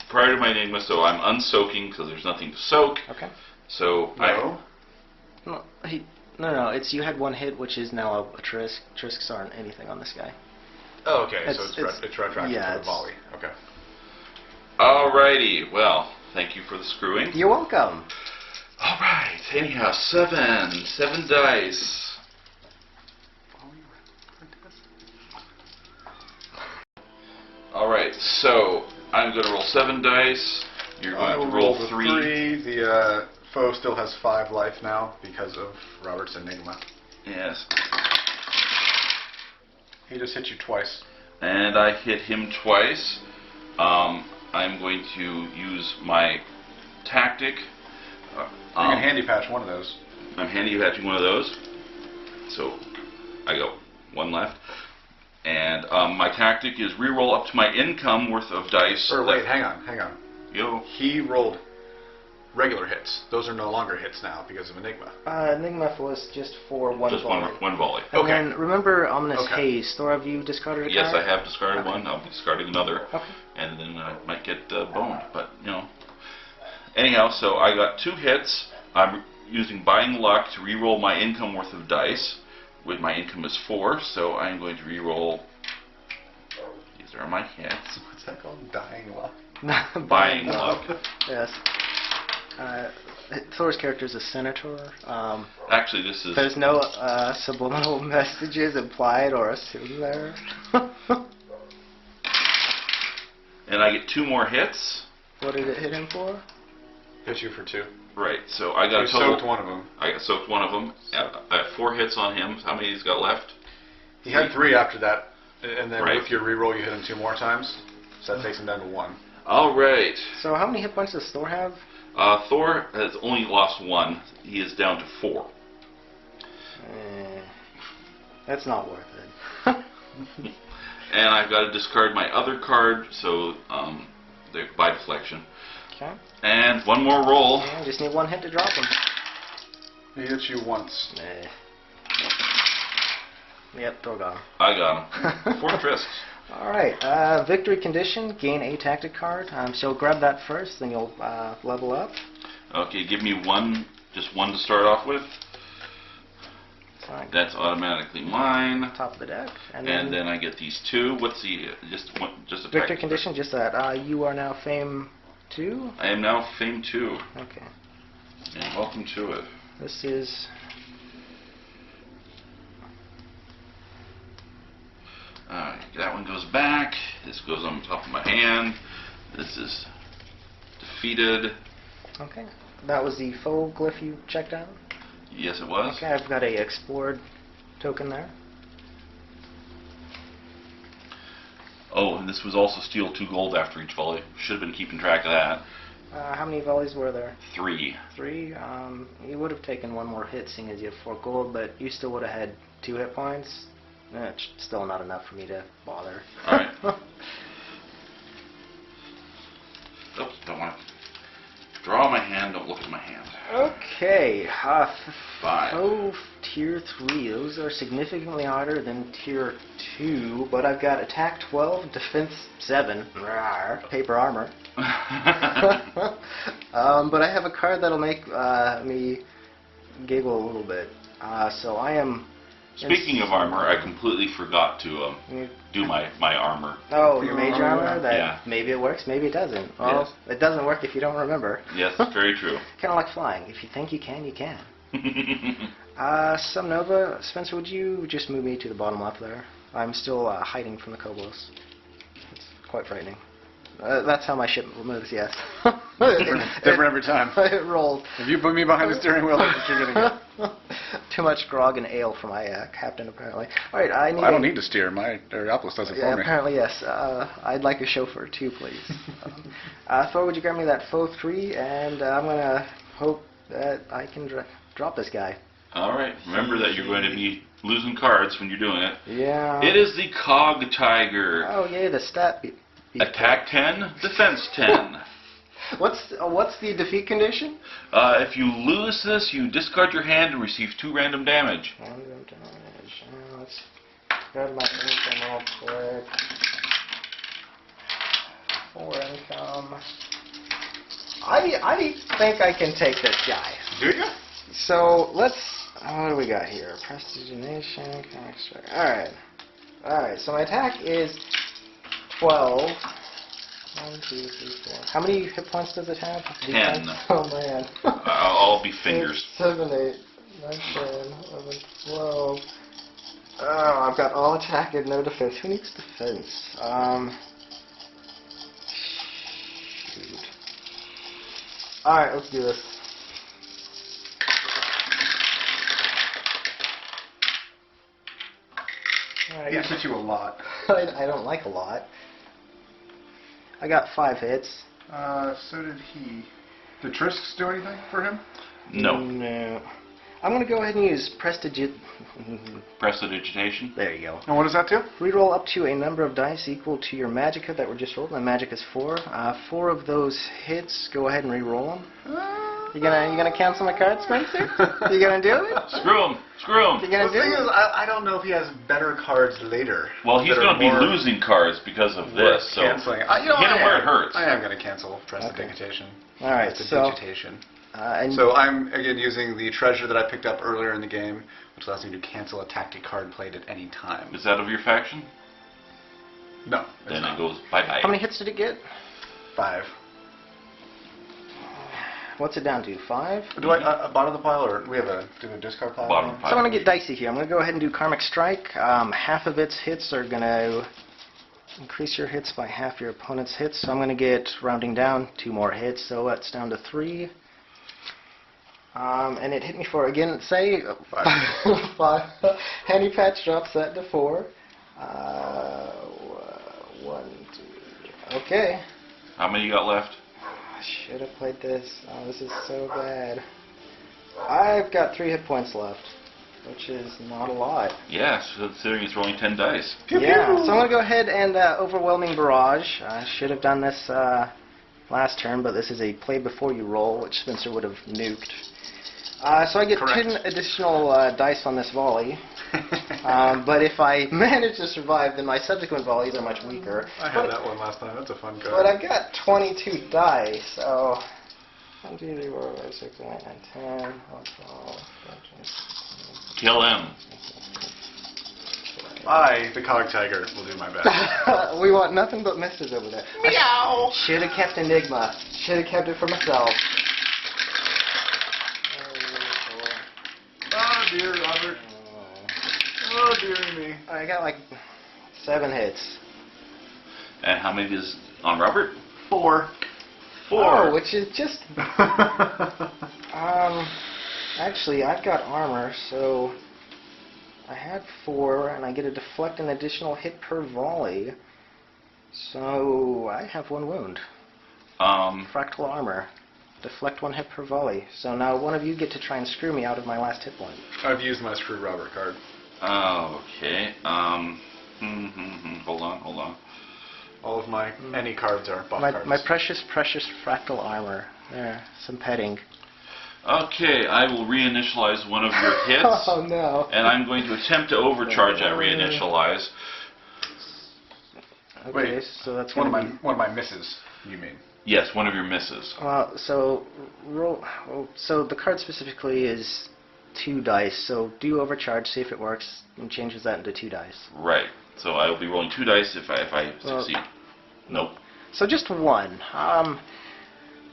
prior to my Enigma, so I'm unsoaking because there's nothing to soak. Okay. So No? No. It's you had 1 hit, which is now a Trisk. Trisks aren't anything on this guy. Oh, okay. So It's- it's retroactive yeah, to the it's- volley. Okay. Alrighty, well, thank you for the screwing. You're welcome. Alright, anyhow, 7 dice. I'm going to roll 7 dice. You're I going will to roll the 3. The foe still has 5 life now because of Robert's Enigma. Yes. He just hit you twice. And I hit him twice. I'm going to use my tactic. You can handy patch one of those. I'm handy patching one of those. So I got 1 left. And my tactic is reroll up to my income worth of dice. Or wait, hang on. Yo. He rolled regular hits. Those are no longer hits now because of Enigma. Enigma was just for one Just volley. one volley. And Okay. then remember Ominous Okay. Haze. Thor, have you discarded a Yes, card? I have discarded Okay. one. I'll be discarding another. Okay. And then I might get boned. But, you know. Anyhow, so I got 2 hits. I'm using Buying Luck to reroll my income worth of dice. With my income is 4, so I'm going to reroll. These are my hits. What's that called? Dying luck. Buying Luck. Yes. Thor's character is a senator. Actually, this is. There's no subliminal messages implied or assumed there. And I get 2 more hits. What did it hit him for? Hit you for 2. Right, so I got You a total. soaked one of them. I got soaked one of them. I have 4 hits on him. How many he's got left? He had 3 after that, and then Right. with your reroll, you hit him 2 more times. So that takes him down to 1. All right. So how many hit points does Thor have? Thor has only lost 1. He is down to 4. That's not worth it. And I've got to discard my other card, so by deflection. Okay. And 1 more roll. Yeah, just need 1 hit to drop him. He hit you once. Yep, Thor got him. I got him. 4 trisks. Alright, victory condition, gain a tactic card. So grab that first, then you'll level up. Okay, give me 1, just 1 to start off with. Fine. That's automatically mine. Top of the deck. And then I get these 2. What's the just a victory tactic? condition, just that. You are now Fame 2. I am now Fame 2. Okay. And welcome to it. This is... That one goes back. This goes on top of my hand. This is defeated. Okay. That was the foe glyph you checked out? Yes, it was. Okay, I've got a explored token there. Oh, and this was also steal 2 gold after each volley. Should have been keeping track of that. How many volleys were there? 3. 3. You would have taken 1 more hit, seeing as you have 4 gold, but you still would have had 2 hit points. It's still not enough for me to bother. Alright. Oops, don't want to draw my hand, don't look at my hand. Okay. 5. Oh, tier 3. Those are significantly harder than tier 2, but I've got attack 12, defense 7, rawr, paper armor. But I have a card that'll make me giggle a little bit. So I am... Speaking of armor, I completely forgot to do my armor. Oh, your mage armor? That Yeah. Maybe it works, maybe it doesn't. Well, Yes. it doesn't work if you don't remember. Yes, very true. Kind of like flying. If you think you can, you can. Subnova, Spencer, would you just move me to the bottom left there? I'm still hiding from the Kobos. It's quite frightening. That's how my ship moves, yes. Different every time. It rolls. If you put me behind the steering wheel, that's what you're going to get. Too much grog and ale for my captain, apparently. Alright, I need I don't need to steer. My Aeropolis does it Yeah, for me. apparently, yes. I'd like a chauffeur, too, please. Thor, would you grab me that foe 3? And I'm going to hope that I can drop this guy. Alright, remember that you're going to be losing cards when you're doing it. Yeah. It is the Cog Tiger. Oh, yay, the stat. Attack 10, defense 10. What's the defeat condition? If you lose this, you discard your hand and receive 2 random damage. Random damage. Let's grab my income real quick. 4 income. I think I can take this guy. Do you? So let's. What do we got here? Prestidigitation. Alright. Alright, so my attack is 12. 1, 2, 3, 4. How many hit points does it have? 10. Oh man. I'll be fingers. 6, 7, 8, 9, 10, 11, 12. Oh, I've got all attack and no defense. Who needs defense? Shoot. Alright, let's do this. He hit you a lot. I don't like a lot. I got 5 hits. So did he. Did Trisks do anything for him? No. No. I'm going to go ahead and use Prestidigitation. There you go. And what does that do? Reroll up to a number of dice equal to your magicka that were just rolled. My magic is 4. 4 of those hits, go ahead and reroll them. You gonna cancel my card, Spencer? You gonna do it? Screw him. Screw You him. gonna The do thing it? is, I don't know if he has better cards later. Well, he's that are going to be more losing cards because of worth this. So canceling. hit him where it hurts. I am going to cancel Prestidigitation. All right, so and So I'm again using the treasure that I picked up earlier in the game, which allows me to cancel a tactic card played at any time. Is that of your faction? No, it's Then not. it goes bye-bye. how many hits did it get? 5. What's it down to? 5? Do I bottom of the pile, or do we have a discard pile? Bottom now? pile. So I'm gonna get dicey here. I'm gonna go ahead and do Karmic Strike. Half of its hits are gonna increase your hits by half your opponent's hits. So I'm gonna get, rounding down, 2 more hits. So that's down to 3. And it hit me for, again, say 5. Handy Patch drops that to 4. 1, 2. Okay. How many you got left? I should have played this. Oh, this is so bad. I've got 3 hit points left, which is not a lot. Yes, considering it's rolling 10 dice. Yeah, so I'm going to go ahead and Overwhelming Barrage. I should have done this last turn, but this is a play before you roll, which Spencer would have nuked. So I get Correct. 10 additional dice on this volley. But if I manage to survive, then my subsequent volleys are much weaker. I had that one last time. That's a fun card. But I've got 22 dice, so 1, 2, 3, 4, 5, 6, 7, 8, 9, 10, 11, 12, 13, Kill him. I, the Cog Tiger, will do my best. We want nothing but misses over there. Meow! Should have kept Enigma. Should have kept it for myself. Oh dear, Robert. Oh dear me. I got like 7 hits. And how many is on Robert? 4. 4. Oh, which is just actually I've got armor, so I had 4, and I get to deflect an additional hit per volley. So I have 1 wound. Fractal armor. Deflect 1 hit per volley. So now one of you get to try and screw me out of my last hit point. I've used my Screw Robert card. Okay. Hold on. All of my any cards are buff cards. My precious fractal armor. There, some petting. Okay, I will reinitialize one of your hits. Oh no. And I'm going to attempt to overcharge that reinitialize. Okay, Wait, so that's one gonna of my misses, you mean? Yes, one of your misses. So roll. So the card specifically is 2 dice. So do overcharge, see if it works, and changes that into 2 dice. Right. So I will be rolling 2 dice if I succeed. Nope. So just 1.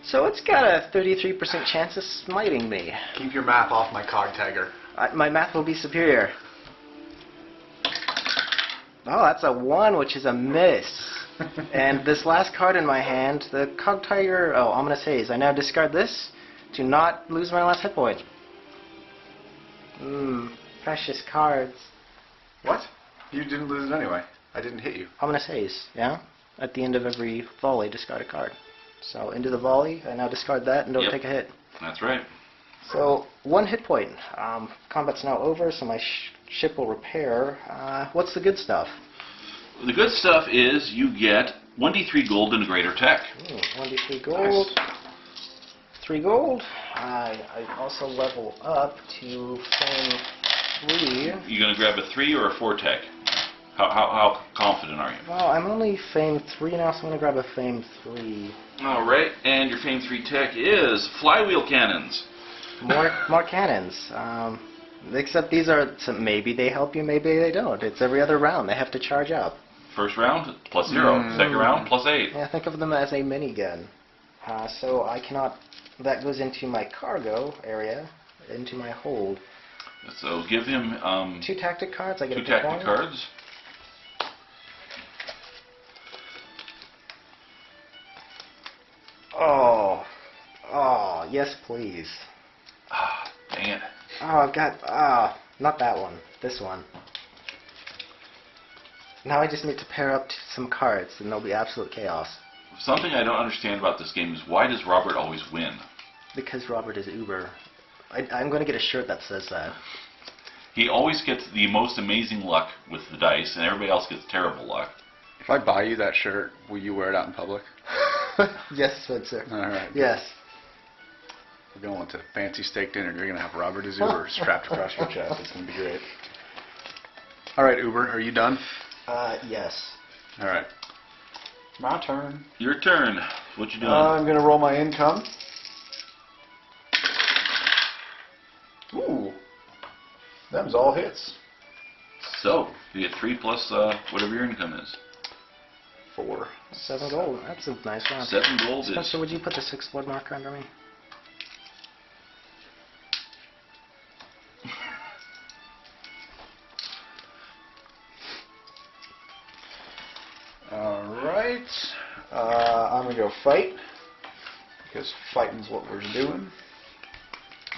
So it's got a 33% chance of smiting me. Keep your math off my Cog Tiger. My math will be superior. Oh, that's a 1, which is a miss. And this last card in my hand, the Cog Tiger, Ominous Haze. I now discard this to not lose my last hit point. Precious cards. What? You didn't lose it anyway. I didn't hit you. Ominous Haze, yeah? At the end of every volley, discard a card. So into the volley, I now discard that and don't Yep. take a hit. That's right. So 1 hit point. Combat's now over, so my ship will repair. What's the good stuff? The good stuff is you get 1d3 gold and a greater tech. 1d3 gold. 3 gold. I also level up to Fame 3. You going to grab a 3 or a 4 tech? How confident are you? Well, I'm only Fame 3 now, so I'm going to grab a Fame 3. All right, and your Fame 3 tech is flywheel cannons. More cannons. Except these are, maybe they help you, maybe they don't. It's every other round. They have to charge up. First round, +0. Second round, +8. Yeah, think of them as a minigun. So I cannot, that goes into my cargo area, into my hold. So give him 2 tactic cards. I get 2 to pick tactic one. cards. Oh. Oh, yes, please. Ah, dang it. Oh, I've got... not that one. This one. Now I just need to pair up some cards, and there'll be absolute chaos. Something I don't understand about this game is why does Robert always win? Because Robert is uber. I'm going to get a shirt that says that. He always gets the most amazing luck with the dice, and everybody else gets terrible luck. If I buy you that shirt, will you wear it out in public? Yes, Spencer. All right. Yes. We're going to fancy steak dinner. You're going to have Robert as Uber strapped across your chest. It's going to be great. All right, Uber, are you done? Yes. All right. My turn. Your turn. What you doing? I'm going to roll my income. Ooh. That was all hits. So, you get 3 plus whatever your income is. 4. 7 gold. That's a nice round. 7 gold is... Spencer, would you put the 6 blood marker under me? Alright. I'm going to go fight. Because fighting's what we're doing.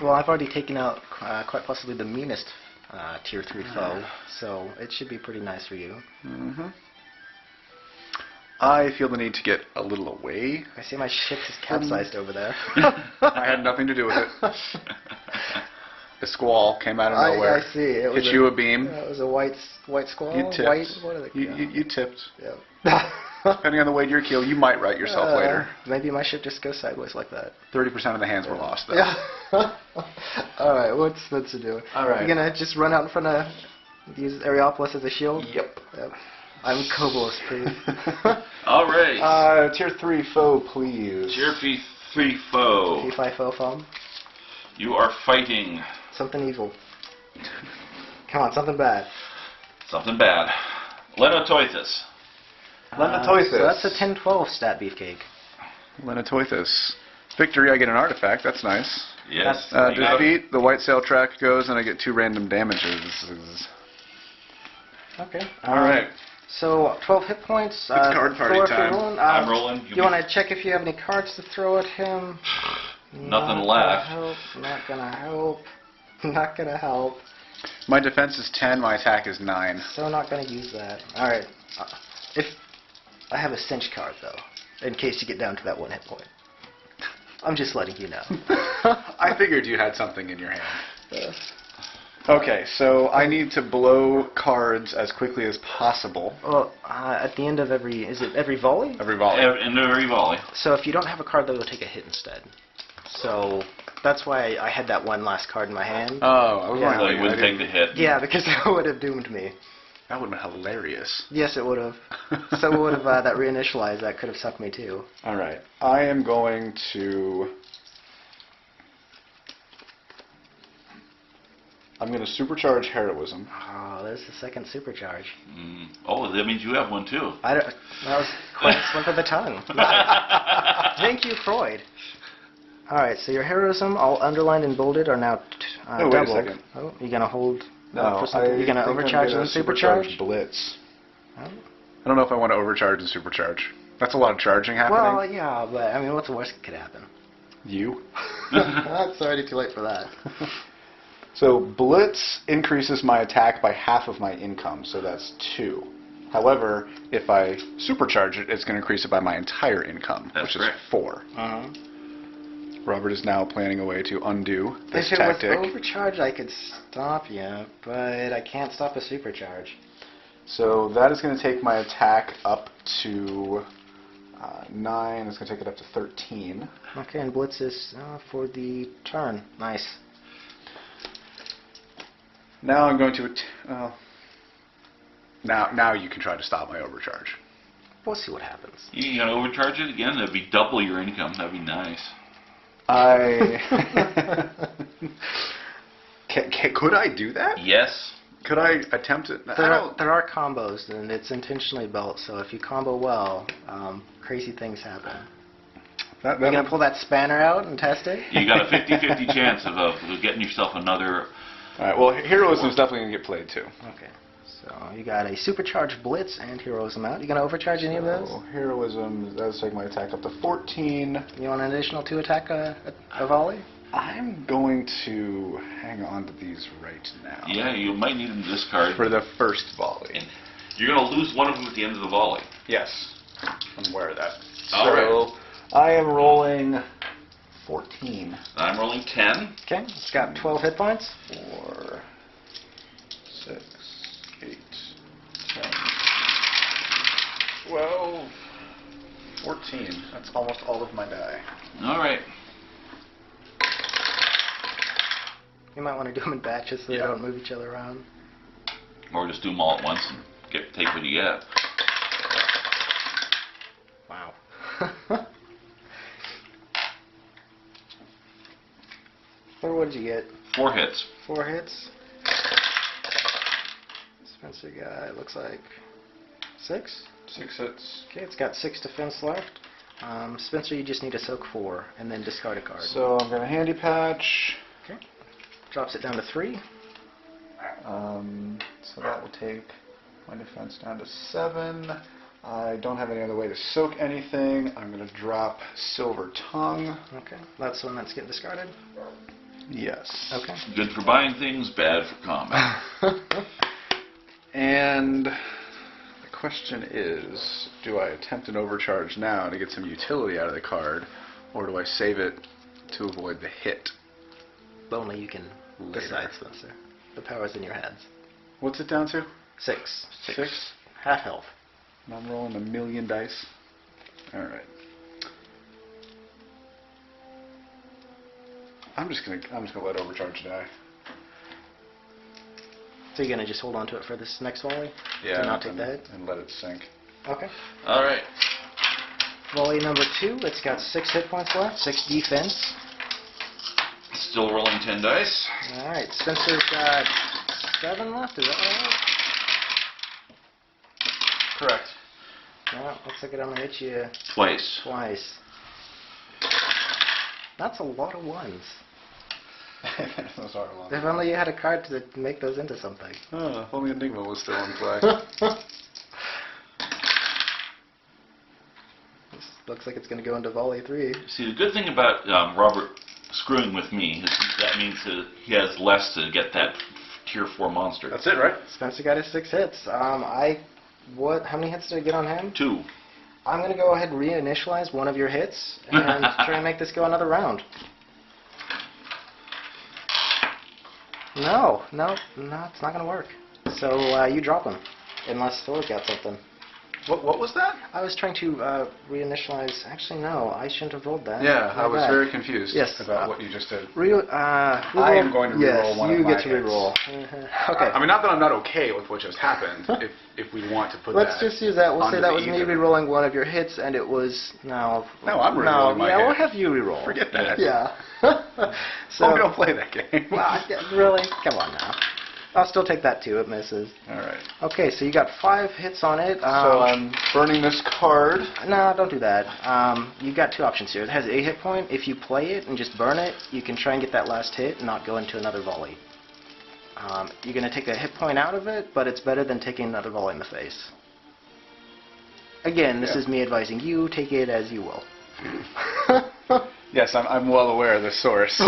Well, I've already taken out quite possibly the meanest tier 3 foe, so it should be pretty nice for you. Mm-hmm. I feel the need to get a little away. I see my ship is capsized over there. I had nothing to do with it. The squall came out of nowhere. I see. It was hit you a beam. It was a white squall. You tipped. White. What are they? You tipped. Yeah. Depending on the weight of your keel, you might right yourself later. Maybe my ship just goes sideways like that. 30% of the hands were lost, though. Yeah. All right. What's Spencer doing? All right. You gonna just run out in front of use Areopolis as a shield? Yep. I'm Kobos, please. All right. Tier 3 foe, please. Tier 3 foe. T5 foe foam. You are fighting Something evil. Come on, something bad. something bad. Lenatoithus. Lenatoithus. So that's a 10-12 stat beefcake. Lenatoithus. Victory, I get an artifact. That's nice. Yes. Defeat, the white sail track goes, and I get 2 random damages. Okay. All right. So 12 hit points. It's card party Thor, if you're time. rolling. I'm rolling. You want to check if you have any cards to throw at him? Nothing left. Not gonna help. Not gonna help. My defense is 10, my attack is 9. So not gonna use that. Alright. If I have a cinch card though, in case you get down to that 1 hit point. I'm just letting you know. I figured you had something in your hand. Okay, so I need to blow cards as quickly as possible. Well, at the end of every, is it every volley? Every volley. In every volley. So if you don't have a card, they'll take a hit instead. So that's why I had that one last card in my hand. Oh, I was Yeah. So wondering. you wouldn't take the hit. Yeah, because that would have doomed me. That would have been hilarious. Yes, it would have. So would have that reinitialized. That could have sucked me too. All right. I am going to... I'm going to supercharge heroism. Oh, there's the second supercharge. Oh, that means you have one too. That was quite a slip of the tongue. Thank you, Freud. All right, so your heroism, all underlined and bolded, are now Oh, wait a doubled. second. Oh, you gonna hold? No, for something? You gonna think I'm overcharge gonna and supercharge? supercharge Blitz. Oh. I don't know if I want to overcharge and supercharge. That's a lot of charging happening. Well, yeah, but I mean, what's the worst that could happen? You. It's already too late for that. So Blitz increases my attack by half of my income, so that's 2. However, if I supercharge it, it's going to increase it by my entire income, That's which correct. is 4. Uh-huh. Robert is now planning a way to undo this If it was tactic. overcharged, I could stop you, but I can't stop a supercharge. So that is going to take my attack up to 9. It's going to take it up to 13. Okay, and Blitz is for the turn. Nice. Now I'm going to... now you can try to stop my overcharge. We'll see what happens. You gonna overcharge it again? That'd be double your income. That'd be nice. Could I do that? Yes. Could I attempt it? There are combos, and it's intentionally built, so if you combo well, crazy things happen. That You gonna pull that spanner out and test it? You got a 50-50 chance of getting yourself another. All right. Well, heroism is definitely going to get played too. Okay. So you got a supercharged blitz and heroism out. You gonna overcharge any of those? So heroism does take my attack up to 14. You want an additional 2 attack a volley? I'm going to hang on to these right now. Yeah, you might need them to discard. For the first volley. And you're going to lose one of them at the end of the volley. Yes. I'm aware of that. All so right. I am rolling 14. I'm rolling 10. Okay, it's got 12 hit points. 4, 6, 8, 10, 12, 14. That's almost all of my die. All right. You might want to do them in batches so they Yeah. don't move each other around. Or just do them all at once and take what you get. Wow. Or what did you get? 4 hits. 4 hits. Spencer guy looks like 6. 6 hits. Okay, it's got 6 defense left. Spencer, you just need to soak 4 and then discard a card. So I'm going to handy patch. Okay. Drops it down to 3. So that will take my defense down to 7. I don't have any other way to soak anything. I'm going to drop Silver Tongue. Okay, that's the one that's getting discarded. Yes. Okay. Good for buying things, bad for combat. And the question is, do I attempt an overcharge now to get some utility out of the card, or do I save it to avoid the hit? Only you can Later. decide, Spencer. The power's in your hands. What's it down to? 6. 6. Half health. And I'm rolling a million dice. All right. I'm just gonna let overcharge die. So you're gonna just hold on to it for this next volley? Yeah. To not take the hit? And let it sink. Okay. All right. Volley number 2, it's got 6 hit points left, 6 defense. Still rolling 10 dice. Alright, Spencer's got 7 left, is that right? Correct. Yeah, looks like I'm gonna hit you Twice. twice. That's a lot of 1s. Those are a lot. If only you had a card to make those into something. Oh, if only Enigma was still in play. This looks like it's gonna go into volley 3. See, the good thing about Robert screwing with me is that means that he has less to get that tier 4 monster. That's it, right? Spencer got his 6 hits. How many hits did I get on him? 2. I'm going to go ahead and reinitialize one of your hits and try and make this go another round. No, it's not going to work. So you drop him, unless Thor got something. What was that? I was trying to reinitialize. Actually, no, I shouldn't have rolled that. Yeah, My I was bad. very confused Yes, about what you just did. I am going to reroll one of my Yes, you get to hits. reroll. Okay. I mean, not that I'm not okay with what just happened, if we want to put Let's that just use that. We'll say onto that the was me ether. re-rolling one of your hits, and it was no. No, I'm re-rolling my yeah, hit. we'll have you re-roll. Forget that. Yeah. So we don't play that game. Well, really? Come on now. I'll still take that too. It misses. All right. Okay, so you got 5 hits on it. So I'm burning this card. No, don't do that. You've got 2 options here. It has a hit point. If you play it and just burn it, you can try and get that last hit and not go into another volley. You're going to take a hit point out of it, but it's better than taking another volley in the face. Again, this is me advising you. Take it as you will. Yes, I'm well aware of the source.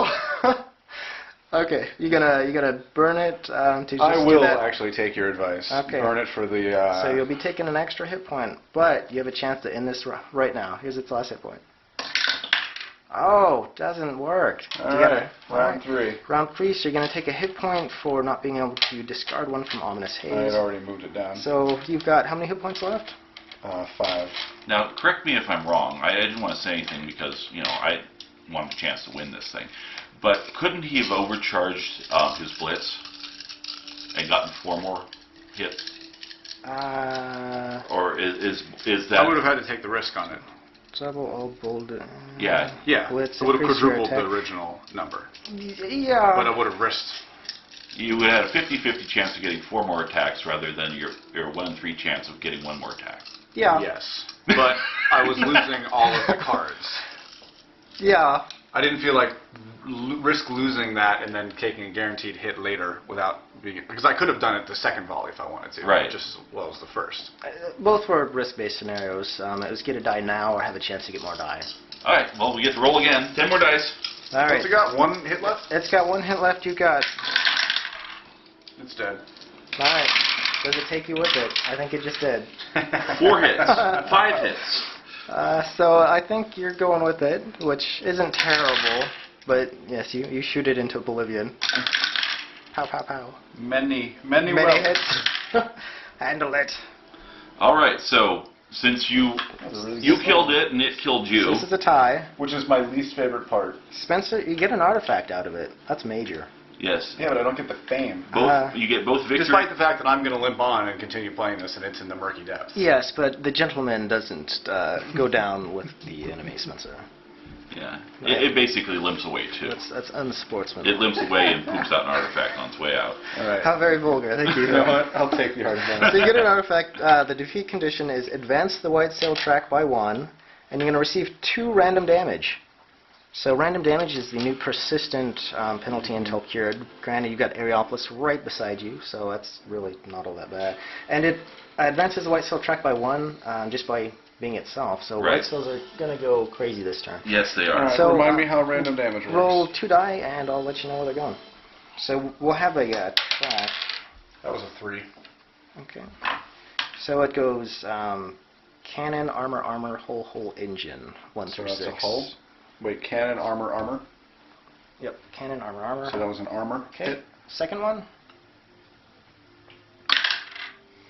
Okay, you gonna burn it to just I do will that. actually take your advice. Okay. Burn it for the. So you'll be taking an extra hit point, but you have a chance to end this right now. Here's its last hit point. Oh, doesn't work. All right, round 3. Round 3, so you're going to take a hit point for not being able to discard one from Ominous I Haze. had already moved it down. So you've got how many hit points left? 5. Now, correct me if I'm wrong. I didn't want to say anything because, I wanted a chance to win this thing. But couldn't he have overcharged his blitz and gotten 4 more hits? Or is that... I would have had to take the risk on it. Double all bold. Yeah. Yeah, Blitz, it would have increase your quadrupled the attack. original number. Yeah. But I would have risked. You would have a 50-50 chance of getting 4 more attacks rather than your 1 in 3 chance of getting 1 more attack. Yeah. Yes. But I was losing all of the cards. Yeah. I didn't feel like risk losing that and then taking a guaranteed hit later without because I could have done it the second volley if I wanted to, Right. just as well as the first. Both were risk-based scenarios. It was get a die now or have a chance to get more die. All right. Well, we get to roll again. 10 more dice. All right. What's it got? 1 hit left? It's got 1 hit left. You got. It's dead. All right. Does it take you with it? I think it just did. 4 hits. 5 hits. So I think you're going with it, which isn't terrible. But yes, you shoot it into oblivion. Pow, pow, pow. Many Many wells. hits. Handle it. All right. So since you killed it and it killed you, So this is a tie. Which is my least favorite part. Spencer, you get an artifact out of it. That's major. yes, Yeah, but I don't get the fame. you get both victory. Despite the fact that I'm going to limp on and continue playing this, and it's in the murky depths. Yes, but the gentleman doesn't go down with the enemy, Spencer. Yeah. It basically limps away too. That's unsportsmanlike. It limps away and poops out an artifact on its way out. All right. How very vulgar. Thank you. You know what? I'll take the artifact. So you get an artifact. The defeat condition is advance the white sail track by 1, and you're going to receive 2 random damage. So random damage is the new persistent penalty until cured. Granted, you've got Areopolis right beside you, so that's really not all that bad. And it advances the white sail track by 1 just by being itself. So Right. white sails are going to go crazy this turn. Yes, they All are. right, So, remind me how random damage works. Roll 2 die, and I'll let you know where they're going. So we'll have a track. That was a 3. Okay. So it goes cannon, armor, armor, hull, engine. 1 So through that's 6. a hull. Wait, cannon, armor. Yep. Cannon, armor, armor. So that was an armor Okay. hit. Second one.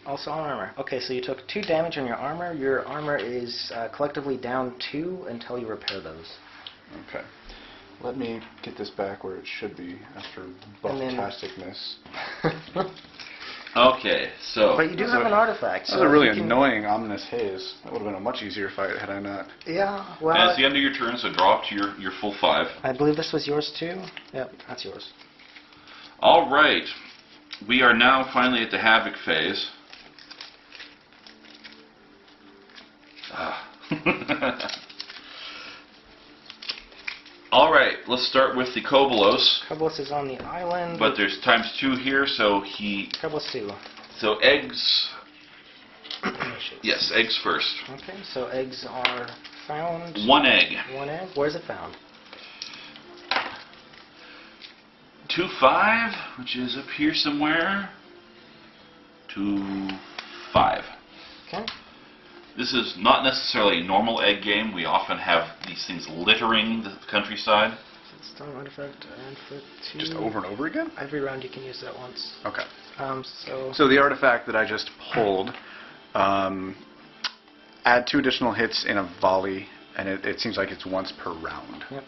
Also on armor. Okay, so you took 2 damage on your armor. Your armor is collectively down 2 until you repair those. Okay. Let me get this back where it should be after And then- buff-tasticness. Okay, so But you do have an artifact. This is so a if really you can- annoying ominous haze. That would have been a much easier fight had I not. Yeah, and well, it's the end of your turn, so draw up to your full 5. I believe this was yours too. Yep, that's yours. All right, we are now finally at the Havoc phase. All right, let's start with the Kobolos, Kobolos is on the island. but there's ×2 here, so Kobolos 2. so eggs. Yes, eggs first. Okay, so eggs are found. 1 egg. 1 egg. Where's it found? 2-5, which is up here somewhere. 2-5. Okay. This is not necessarily a normal egg game. We often have these things littering the countryside. Stone artifact and for 2. Just over and over again? Every round you can use that once. Okay. So So the artifact that I just pulled, add 2 additional hits in a volley, and it seems like it's once per round. Yep.